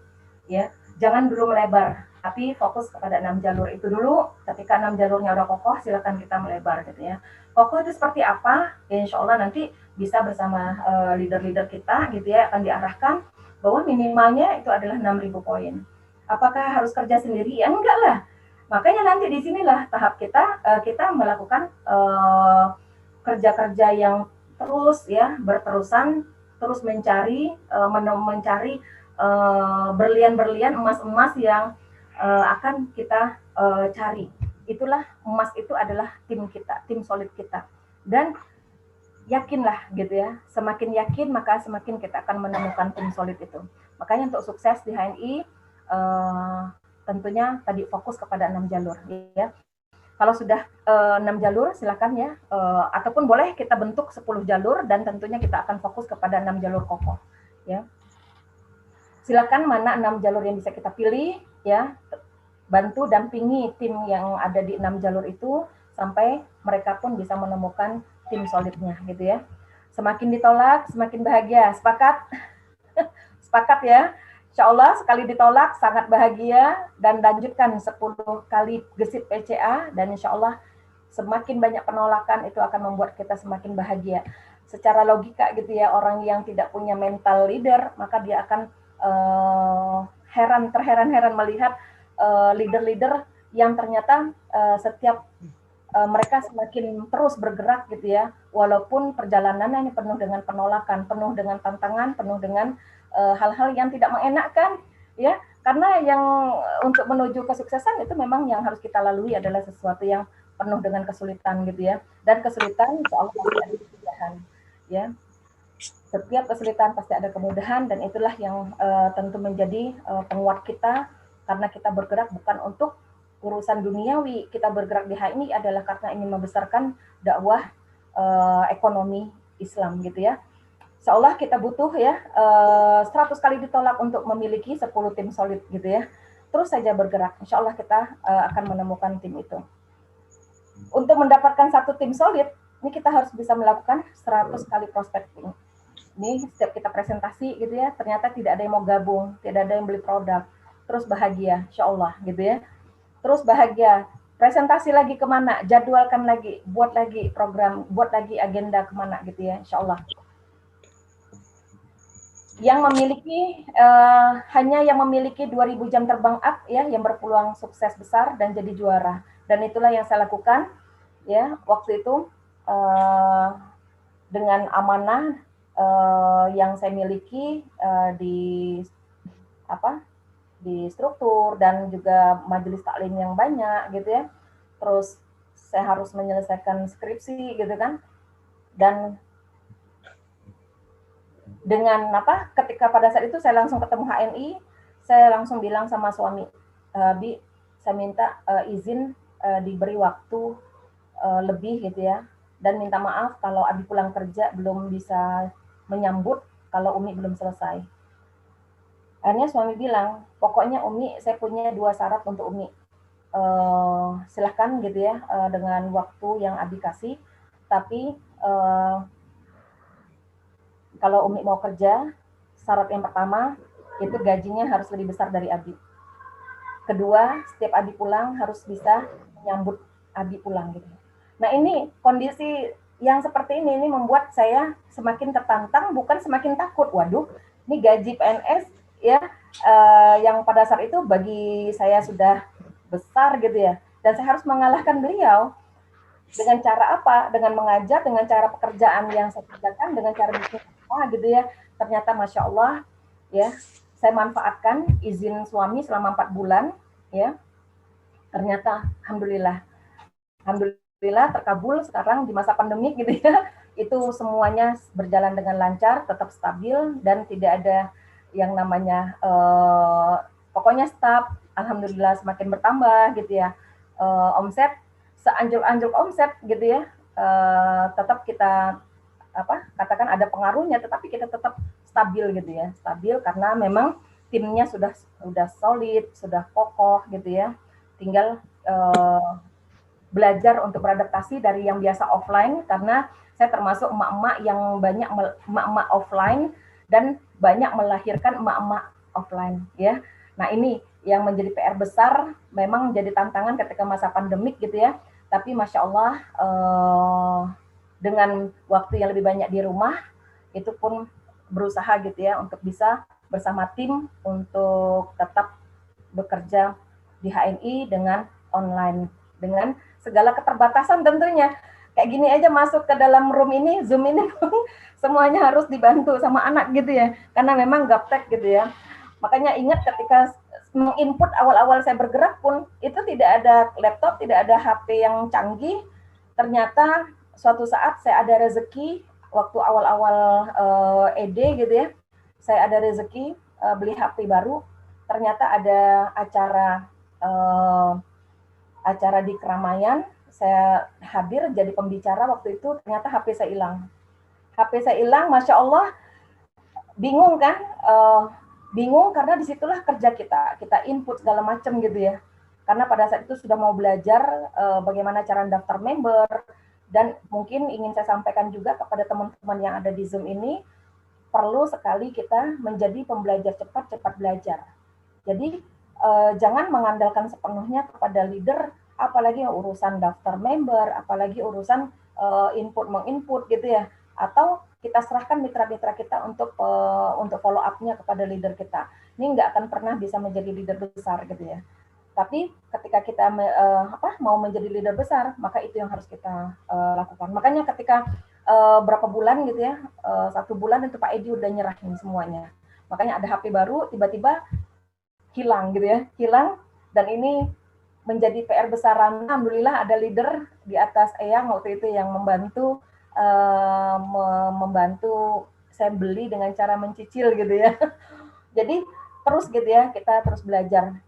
ya. Jangan dulu melebar, tapi fokus kepada 6 jalur itu dulu. Ketika 6 jalurnya udah kokoh, silakan kita melebar gitu ya. Kokoh itu seperti apa? Ya, insya Allah nanti bisa bersama leader-leader kita gitu ya, akan diarahkan bahwa minimalnya itu adalah 6.000 poin. Apakah harus kerja sendiri? Ya enggak lah. Makanya nanti di sinilah tahap kita melakukan kerja-kerja yang terus ya, berterusan, terus mencari berlian-berlian, emas-emas yang akan kita cari. Itulah emas, itu adalah tim kita, tim solid kita. Dan yakinlah gitu ya, semakin yakin maka semakin kita akan menemukan tim solid itu. Makanya untuk sukses di HNI tentunya tadi fokus kepada 6 jalur ya. Kalau sudah 6 jalur silakan ya, ataupun boleh kita bentuk 10 jalur, dan tentunya kita akan fokus kepada 6 jalur kokoh ya. Silakan mana 6 jalur yang bisa kita pilih ya, bantu dampingi tim yang ada di 6 jalur itu sampai mereka pun bisa menemukan tim solidnya gitu ya. Semakin ditolak semakin bahagia, sepakat? Sepakat ya. Insya Allah sekali ditolak sangat bahagia, dan lanjutkan 10 kali gesit PCA, dan insya Allah semakin banyak penolakan itu akan membuat kita semakin bahagia. Secara logika gitu ya, orang yang tidak punya mental leader maka dia akan terheran-heran melihat leader-leader yang ternyata setiap mereka semakin terus bergerak gitu ya, walaupun perjalanannya ini penuh dengan penolakan, penuh dengan tantangan, penuh dengan hal-hal yang tidak mengenakkan ya, karena yang untuk menuju kesuksesan itu memang yang harus kita lalui adalah sesuatu yang penuh dengan kesulitan gitu ya, dan kesulitan insya Allah pasti ada kemudahan ya. Setiap kesulitan pasti ada kemudahan, dan itulah yang tentu menjadi penguat kita, karena kita bergerak bukan untuk urusan duniawi, kita bergerak di HNI adalah karena ingin membesarkan dakwah ekonomi Islam gitu ya. Insya Allah kita butuh ya 100 kali ditolak untuk memiliki 10 tim solid gitu ya. Terus saja bergerak, insya Allah kita akan menemukan tim itu. Untuk mendapatkan satu tim solid, ini kita harus bisa melakukan 100 kali prospecting. Ini setiap kita presentasi gitu ya, ternyata tidak ada yang mau gabung, tidak ada yang beli produk, terus bahagia, insya Allah gitu ya. Terus bahagia, presentasi lagi kemana, jadwalkan lagi, buat lagi program, buat lagi agenda kemana gitu ya, insya Allah. Yang memiliki hanya yang memiliki 2000 jam terbang up ya, yang berpeluang sukses besar dan jadi juara. Dan itulah yang saya lakukan ya waktu itu dengan amanah yang saya miliki di di struktur dan juga majelis taklim yang banyak gitu ya. Terus saya harus menyelesaikan skripsi gitu kan. Dan dengan ketika pada saat itu saya langsung ketemu HNI, saya langsung bilang sama suami, Bi, saya minta izin diberi waktu lebih gitu ya, dan minta maaf kalau Abi pulang kerja belum bisa menyambut kalau Umi belum selesai. Akhirnya suami bilang, pokoknya Umi, saya punya 2 syarat untuk Umi. Silahkan gitu ya, dengan waktu yang Abi kasih, tapi kalau Umi mau kerja, syarat yang pertama itu gajinya harus lebih besar dari Abi. Kedua, setiap Abi pulang harus bisa menyambut Abi pulang gitu. Nah ini kondisi yang seperti ini membuat saya semakin tertantang, bukan semakin takut. Waduh, ini gaji PNS ya yang pada saat itu bagi saya sudah besar gitu ya, dan saya harus mengalahkan beliau. Dengan cara apa? Dengan mengajar, dengan cara pekerjaan yang saya kerjakan, dengan cara bisnis gitu ya. Ternyata Masya Allah ya, saya manfaatkan izin suami selama 4 bulan ya. Ternyata Alhamdulillah terkabul sekarang di masa pandemi gitu ya. Itu semuanya berjalan dengan lancar, tetap stabil dan tidak ada yang namanya pokoknya staff Alhamdulillah semakin bertambah gitu ya. Omset seanjlok-anjlok omset gitu ya, tetap kita katakan ada pengaruhnya, tetapi kita tetap stabil gitu ya, stabil karena memang timnya sudah solid, sudah kokoh gitu ya. Tinggal belajar untuk beradaptasi dari yang biasa offline, karena saya termasuk emak-emak yang banyak emak-emak offline dan banyak melahirkan emak-emak offline ya. Nah ini yang menjadi PR besar, memang jadi tantangan ketika masa pandemik gitu ya. Tapi Masya Allah dengan waktu yang lebih banyak di rumah, itu pun berusaha gitu ya untuk bisa bersama tim untuk tetap bekerja di HNI dengan online, dengan segala keterbatasan tentunya. Kayak gini aja masuk ke dalam room ini, Zoom ini semuanya harus dibantu sama anak gitu ya, karena memang gaptek gitu ya. Makanya ingat ketika menginput awal-awal saya bergerak pun, itu tidak ada laptop, tidak ada HP yang canggih. Ternyata suatu saat saya ada rezeki, waktu awal-awal ED gitu ya, saya ada rezeki beli HP baru. Ternyata ada acara di keramaian, saya hadir jadi pembicara waktu itu, ternyata HP saya hilang. HP saya hilang, Masya Allah, bingung kan? Bingung karena disitulah kerja kita input segala macam gitu ya. Karena pada saat itu sudah mau belajar bagaimana cara daftar member, dan mungkin ingin saya sampaikan juga kepada teman-teman yang ada di Zoom ini, perlu sekali kita menjadi pembelajar cepat belajar. Jadi jangan mengandalkan sepenuhnya kepada leader, apalagi urusan daftar member, apalagi urusan input gitu ya. Atau kita serahkan mitra-mitra kita untuk follow up-nya kepada leader kita. Ini nggak akan pernah bisa menjadi leader besar gitu ya. Tapi ketika kita mau menjadi leader besar, maka itu yang harus kita lakukan. Makanya ketika berapa bulan gitu ya, 1 bulan itu Pak Edi udah nyerahin semuanya. Makanya ada HP baru, tiba-tiba hilang gitu ya, hilang, dan ini menjadi PR besaran. Alhamdulillah ada leader di atas Eyang waktu itu yang membantu saya beli dengan cara mencicil gitu ya. Jadi terus gitu ya, kita terus belajar.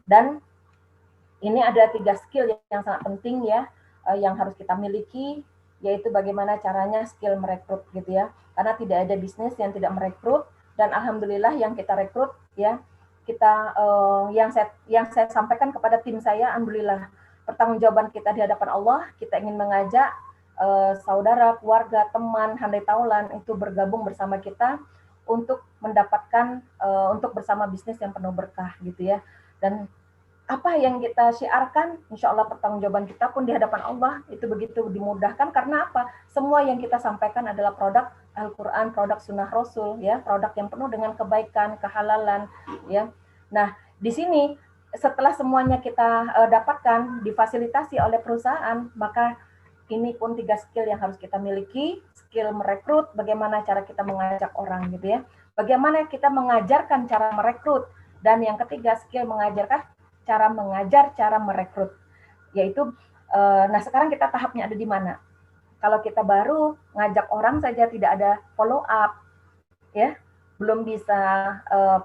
Dan ini ada 3 skill yang sangat penting ya, yang harus kita miliki, yaitu bagaimana caranya skill merekrut gitu ya. Karena tidak ada bisnis yang tidak merekrut, dan alhamdulillah yang kita rekrut ya, kita yang saya sampaikan kepada tim saya, alhamdulillah pertanggungjawaban kita di hadapan Allah, kita ingin mengajak saudara, keluarga, teman, handai taulan itu bergabung bersama kita untuk mendapatkan untuk bersama bisnis yang penuh berkah gitu ya. Dan apa yang kita syiarkan, insya Allah pertanggungjawaban kita pun di hadapan Allah itu begitu dimudahkan. Karena apa? Semua yang kita sampaikan adalah produk Al-Quran, produk Sunnah Rasul, ya, produk yang penuh dengan kebaikan, kehalalan, ya. Nah, di sini setelah semuanya kita dapatkan, difasilitasi oleh perusahaan, maka ini pun 3 skill yang harus kita miliki. Skill merekrut, bagaimana cara kita mengajak orang, gitu ya. Bagaimana kita mengajarkan cara merekrut, dan yang ketiga skill mengajarkan cara mengajar, cara merekrut, yaitu nah sekarang kita tahapnya ada di mana? Kalau kita baru ngajak orang saja tidak ada follow up, ya, belum bisa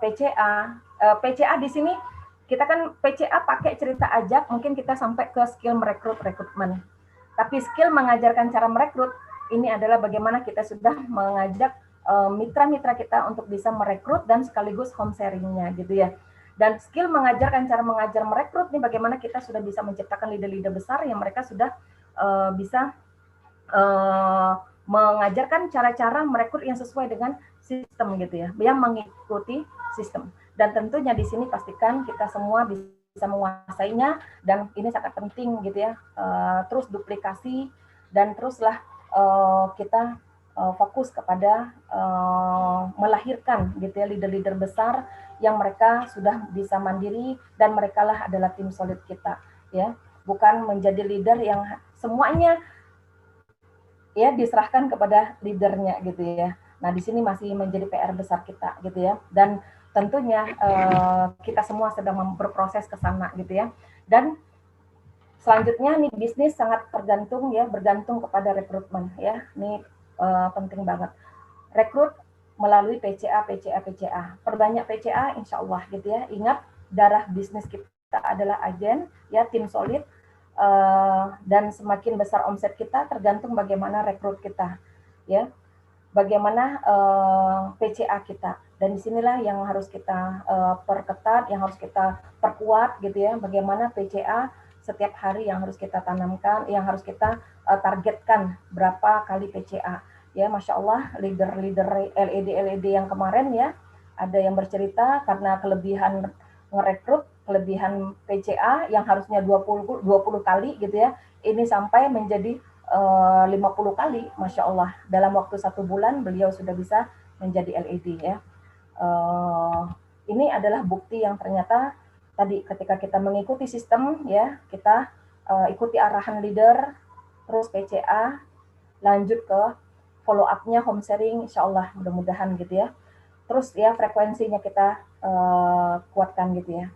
PCA. PCA di sini kita kan PCA pakai cerita ajak, mungkin kita sampai ke skill rekrutmen. Tapi skill mengajarkan cara merekrut ini adalah bagaimana kita sudah mengajak mitra-mitra kita untuk bisa merekrut dan sekaligus home sharing-nya, gitu ya. Dan skill mengajarkan cara mengajar merekrut nih bagaimana kita sudah bisa menciptakan leader-leader besar yang mereka sudah bisa mengajarkan cara-cara merekrut yang sesuai dengan sistem, gitu ya, yang mengikuti sistem. Dan tentunya di sini pastikan kita semua bisa menguasainya, dan ini sangat penting, gitu ya. Terus duplikasi dan teruslah kita fokus kepada melahirkan, gitu ya, leader-leader besar yang mereka sudah bisa mandiri, dan mereka lah adalah tim solid kita, ya, bukan menjadi leader yang semuanya ya diserahkan kepada leadernya, gitu ya. Nah, di sini masih menjadi PR besar kita, gitu ya, dan tentunya kita semua sedang berproses ke sana, gitu ya. Dan selanjutnya nih bisnis sangat tergantung, ya, bergantung kepada rekrutmen, ya. Ini penting banget. Rekrut melalui PCA. Perbanyak PCA, insya Allah, gitu ya. Ingat, darah bisnis kita adalah agen, ya, tim solid, dan semakin besar omset kita tergantung bagaimana rekrut kita, ya, bagaimana PCA kita. Dan disinilah yang harus kita perketat, yang harus kita perkuat, gitu ya. Bagaimana PCA setiap hari yang harus kita tanamkan, yang harus kita targetkan berapa kali PCA. Ya, Masya Allah, leader-leader LED yang kemarin, ya, ada yang bercerita karena kelebihan ngerekrut, kelebihan PCA yang harusnya 20 kali, gitu ya, ini sampai menjadi 50 kali, Masya Allah. Dalam waktu 1 bulan beliau sudah bisa menjadi LED, ya. Ini adalah bukti yang ternyata tadi ketika kita mengikuti sistem, ya, kita ikuti arahan leader, terus PCA, lanjut ke follow up-nya home sharing, insya Allah mudah-mudahan, gitu ya. Terus ya frekuensinya kita kuatkan, gitu ya.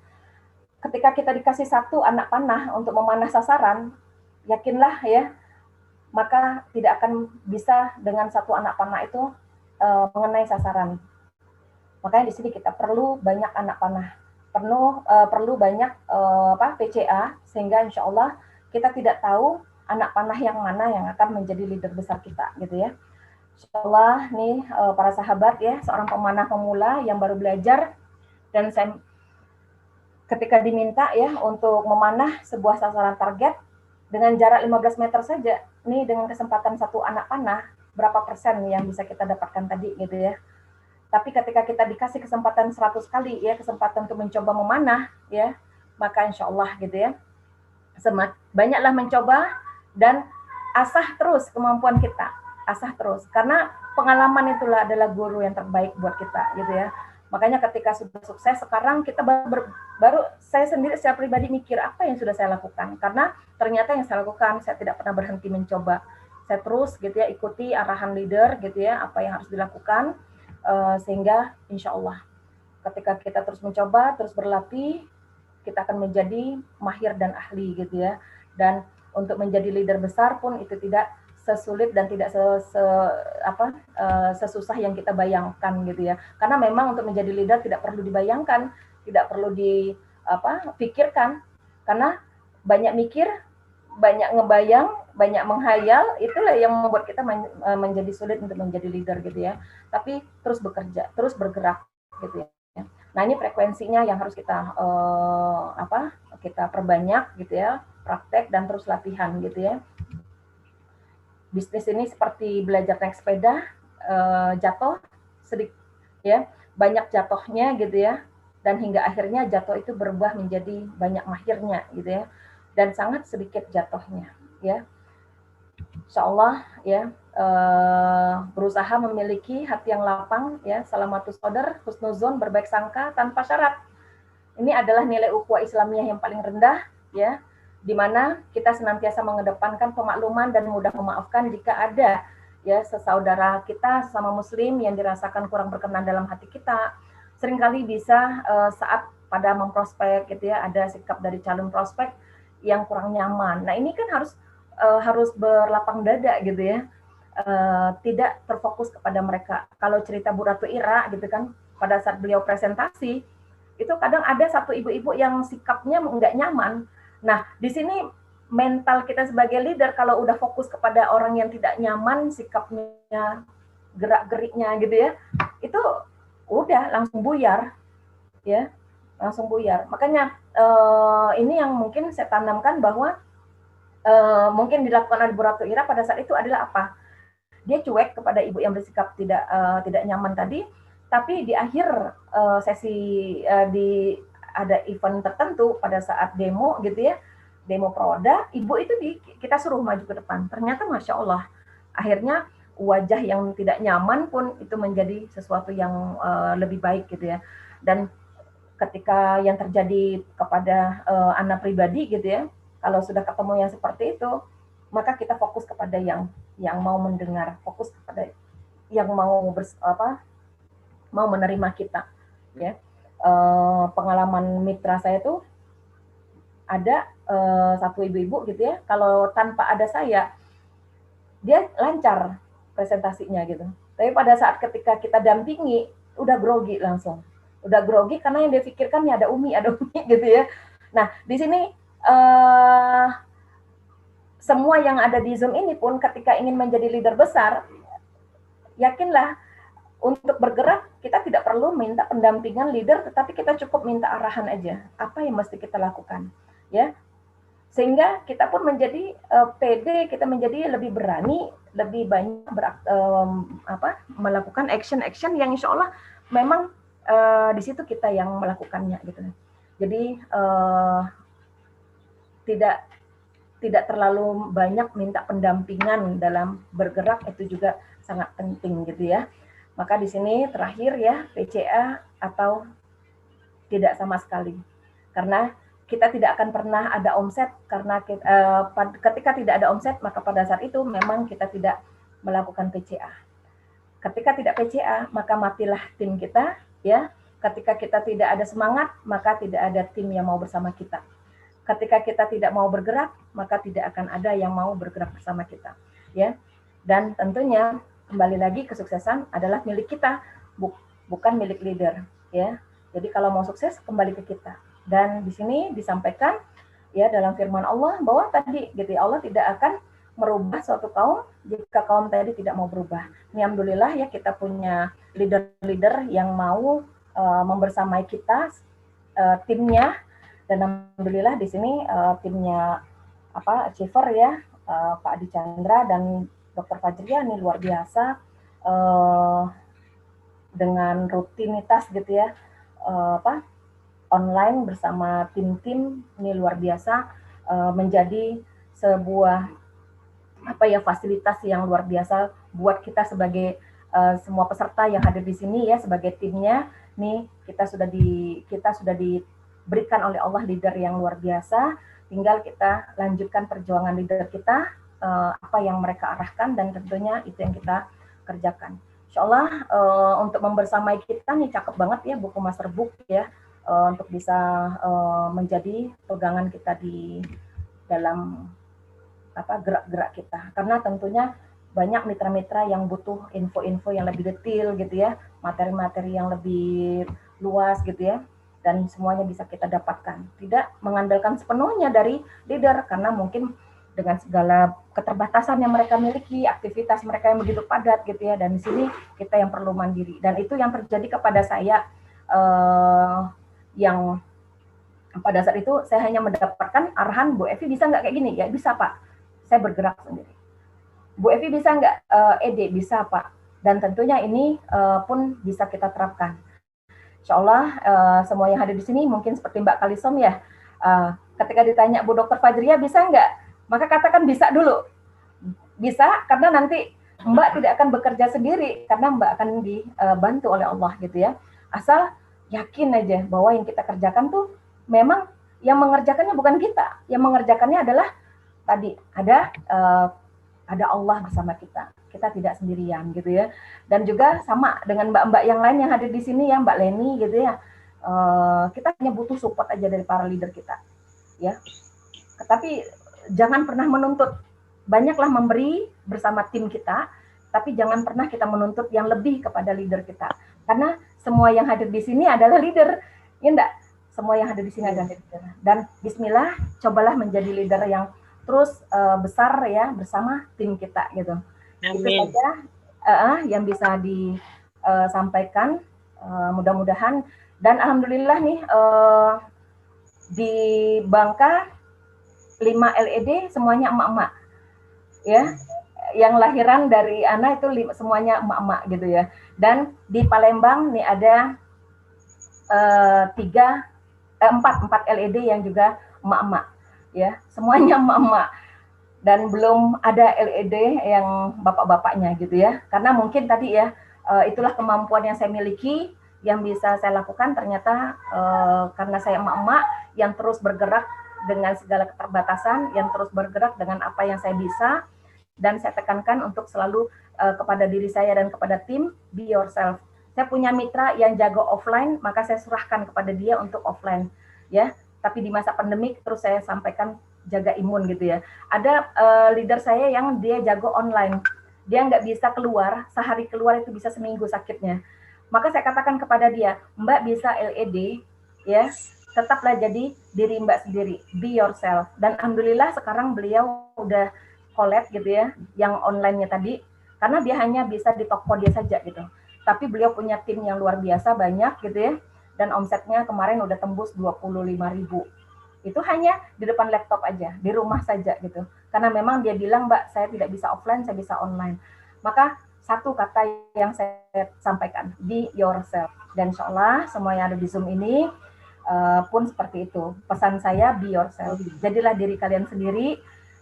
Ketika kita dikasih satu anak panah untuk memanah sasaran, yakinlah, ya, maka tidak akan bisa dengan satu anak panah itu mengenai sasaran. Makanya di sini kita perlu banyak anak panah, perlu banyak PCA, sehingga insya Allah kita tidak tahu anak panah yang mana yang akan menjadi leader besar kita, gitu ya. Insya Allah nih para sahabat, ya, seorang pemanah pemula yang baru belajar, dan saya ketika diminta, ya, untuk memanah sebuah sasaran target dengan jarak 15 meter saja, nih dengan kesempatan satu anak panah, berapa persen yang bisa kita dapatkan tadi, gitu ya. Tapi ketika kita dikasih kesempatan 100 kali, ya, kesempatan untuk mencoba memanah, ya, maka insya Allah, gitu ya, banyaklah mencoba dan asah terus kemampuan kita, asah terus, karena pengalaman itulah adalah guru yang terbaik buat kita, gitu ya. Makanya ketika sudah sukses, sekarang kita baru saya sendiri secara pribadi mikir apa yang sudah saya lakukan, karena ternyata yang saya lakukan, saya tidak pernah berhenti mencoba, saya terus, gitu ya, ikuti arahan leader, gitu ya, apa yang harus dilakukan, sehingga insya Allah ketika kita terus mencoba, terus berlatih, kita akan menjadi mahir dan ahli, gitu ya. Dan untuk menjadi leader besar pun itu tidak sesulit dan tidak sesusah yang kita bayangkan, gitu ya. Karena memang untuk menjadi leader tidak perlu dibayangkan, tidak perlu dipikirkan, karena banyak mikir, banyak ngebayang, banyak menghayal, itulah yang membuat kita menjadi sulit untuk menjadi leader, gitu ya. Tapi terus bekerja, terus bergerak, gitu ya. Nah, ini frekuensinya yang harus kita kita perbanyak, gitu ya, praktek dan terus latihan, gitu ya. Bisnis ini seperti belajar naik sepeda, jatuh sedikit, ya, banyak jatuhnya, gitu ya. dan hingga akhirnya jatuh itu berubah menjadi banyak mahirnya gitu ya, dan sangat sedikit jatuhnya ya. Insya Allah ya, berusaha memiliki hati yang lapang ya, salamatus sodar, husnuzon, berbaik sangka tanpa syarat. Ini adalah nilai ukhuwah Islamiyah yang paling rendah ya, di mana kita senantiasa mengedepankan pemakluman dan mudah memaafkan jika ada ya sesaudara kita sesama muslim yang dirasakan kurang berkenan dalam hati kita. Seringkali bisa saat pada memprospek gitu ya, ada sikap dari calon prospek yang kurang nyaman. Nah, ini kan harus berlapang dada gitu ya. Tidak terfokus kepada mereka. Kalau cerita Bu Ratu Ira gitu kan, pada saat beliau presentasi itu kadang ada satu ibu-ibu yang sikapnya nggak nyaman. Nah, di sini mental kita sebagai leader kalau udah fokus kepada orang yang tidak nyaman, sikapnya, gerak-geriknya gitu ya, itu udah langsung buyar, ya, langsung buyar. Makanya ini yang mungkin saya tanamkan bahwa mungkin dilakukan oleh Bu Ratu Ira pada saat itu adalah apa? Dia cuek kepada ibu yang bersikap tidak nyaman tadi, tapi di akhir sesi ada event tertentu pada saat demo gitu ya, demo Proda, ibu itu kita suruh maju ke depan. Ternyata Masya Allah, akhirnya wajah yang tidak nyaman pun itu menjadi sesuatu yang lebih baik gitu ya. Dan ketika yang terjadi kepada anak pribadi gitu ya, kalau sudah ketemu yang seperti itu, maka kita fokus kepada yang mau mendengar, fokus kepada yang mau mau menerima kita ya. Pengalaman mitra saya itu ada satu ibu-ibu gitu ya, kalau tanpa ada saya dia lancar presentasinya gitu, tapi pada saat ketika kita dampingi udah grogi langsung, udah grogi karena yang dia pikirkan ya ada Umi gitu ya. Nah, di sini semua yang ada di Zoom ini pun ketika ingin menjadi leader besar, yakinlah untuk bergerak kita tidak perlu minta pendampingan leader, tetapi kita cukup minta arahan aja, apa yang mesti kita lakukan, ya. Sehingga kita pun menjadi pede, kita menjadi lebih berani, lebih banyak melakukan action yang insya Allah memang di situ kita yang melakukannya gitu. Jadi tidak terlalu banyak minta pendampingan dalam bergerak, itu juga sangat penting gitu ya. Maka di sini terakhir ya, PCA atau tidak sama sekali. Karena kita tidak akan pernah ada omset, karena ketika tidak ada omset, maka pada saat itu memang kita tidak melakukan PCA. Ketika tidak PCA, maka matilah tim kita ya. Ketika kita tidak ada semangat, maka tidak ada tim yang mau bersama kita. Ketika kita tidak mau bergerak, maka tidak akan ada yang mau bergerak bersama kita ya. Dan tentunya kembali lagi, kesuksesan adalah milik kita, bukan milik leader ya. Jadi kalau mau sukses kembali ke kita. Dan di sini disampaikan ya dalam firman Allah bahwa tadi gitu, Allah tidak akan merubah suatu kaum jika kaum tadi tidak mau berubah. Alhamdulillah ya, kita punya leader-leader yang mau membersamai kita, timnya. Dan alhamdulillah di sini timnya Achiever ya, Pak Adi Chandra dan Dr. Fajria ini luar biasa dengan rutinitas gitu ya, online bersama tim-tim ini luar biasa, menjadi sebuah fasilitas yang luar biasa buat kita sebagai semua peserta yang hadir di sini ya, sebagai timnya nih kita sudah diberikan oleh Allah leader yang luar biasa. Tinggal kita lanjutkan perjuangan leader kita, apa yang mereka arahkan, dan tentunya itu yang kita kerjakan. Insya Allah untuk membersamai kita nih cakep banget ya buku Masterbook ya, untuk bisa menjadi pegangan kita di dalam gerak-gerak kita. Karena tentunya banyak mitra-mitra yang butuh info-info yang lebih detail gitu ya, materi-materi yang lebih luas gitu ya, dan semuanya bisa kita dapatkan. Tidak mengandalkan sepenuhnya dari leader, karena mungkin dengan segala keterbatasan yang mereka miliki, aktivitas mereka yang begitu padat gitu ya, dan di sini kita yang perlu mandiri. Dan itu yang terjadi kepada saya, yang pada saat itu saya hanya mendapatkan arahan, Bu Evi bisa nggak kayak gini? Ya bisa Pak, saya bergerak sendiri. Bu Evi bisa nggak Ede? Bisa Pak. Dan tentunya ini pun bisa kita terapkan. Insya Allah semua yang hadir di sini mungkin seperti Mbak Kalisom ya, ketika ditanya Bu Dokter Fajria bisa nggak, maka katakan bisa dulu. Bisa, karena nanti Mbak tidak akan bekerja sendiri, karena Mbak akan dibantu oleh Allah gitu ya. Asal yakin aja bahwa yang kita kerjakan tuh memang yang mengerjakannya bukan kita, yang mengerjakannya adalah tadi ada Allah bersama kita. Kita tidak sendirian gitu ya. Dan juga sama dengan mbak-mbak yang lain yang hadir di sini ya, Mbak Leni gitu ya. Kita hanya butuh support aja dari para leader kita. Ya. Tapi jangan pernah menuntut. Banyaklah memberi bersama tim kita, tapi jangan pernah kita menuntut yang lebih kepada leader kita. Karena semua yang hadir di sini adalah leader. Ya enggak? Semua yang hadir di sini adalah leader. Dan bismillah, cobalah menjadi leader yang terus besar ya bersama tim kita gitu. Amin. Itu saja yang bisa disampaikan, mudah-mudahan. Dan alhamdulillah nih di Bangka 5 LED semuanya emak-emak ya, yang lahiran dari Ana itu semuanya emak-emak gitu ya. Dan di Palembang nih ada 4 LED yang juga emak-emak ya, semuanya emak-emak, dan belum ada LED yang bapak-bapaknya gitu ya. Karena mungkin tadi ya itulah kemampuan yang saya miliki, yang bisa saya lakukan ternyata karena saya emak-emak yang terus bergerak dengan segala keterbatasan, yang terus bergerak dengan apa yang saya bisa. Dan saya tekankan untuk selalu kepada diri saya dan kepada tim, be yourself. Saya punya mitra yang jago offline, maka saya serahkan kepada dia untuk offline ya. Tapi di masa pandemik terus saya sampaikan jaga imun gitu ya. Ada leader saya yang dia jago online, dia nggak bisa keluar, sehari keluar itu bisa seminggu sakitnya. Maka saya katakan kepada dia, Mbak bisa LED ya, tetaplah jadi diri Mbak sendiri, be yourself. Dan alhamdulillah sekarang beliau udah collab gitu ya, yang online-nya tadi, karena dia hanya bisa di toko dia saja gitu. Tapi beliau punya tim yang luar biasa banyak gitu ya, dan omsetnya kemarin udah tembus 25.000. Itu hanya di depan laptop aja, di rumah saja gitu. Karena memang dia bilang, Mbak, saya tidak bisa offline, saya bisa online. Maka satu kata yang saya sampaikan, be yourself. Dan insya Allah semua yang ada di Zoom ini pun seperti itu. Pesan saya, be yourself. Jadilah diri kalian sendiri,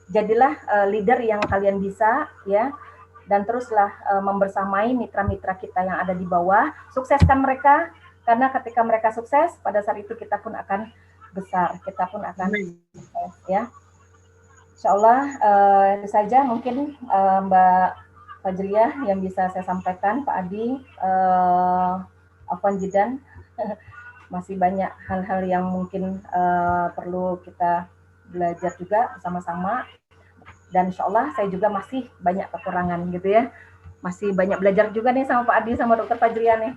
jadilah leader yang kalian bisa ya, dan teruslah membersamai mitra-mitra kita yang ada di bawah, sukseskan mereka, karena ketika mereka sukses, pada saat itu kita pun akan besar, kita pun akan sukses ya. Insya Allah itu saja mungkin Mbak Fajriah yang bisa saya sampaikan, Pak Adi, Afwan Jidan. Masih banyak hal-hal yang mungkin perlu kita belajar juga bersama-sama. Dan insya Allah saya juga masih banyak kekurangan gitu ya. Masih banyak belajar juga nih sama Pak Adi, sama Dokter Fajriah nih.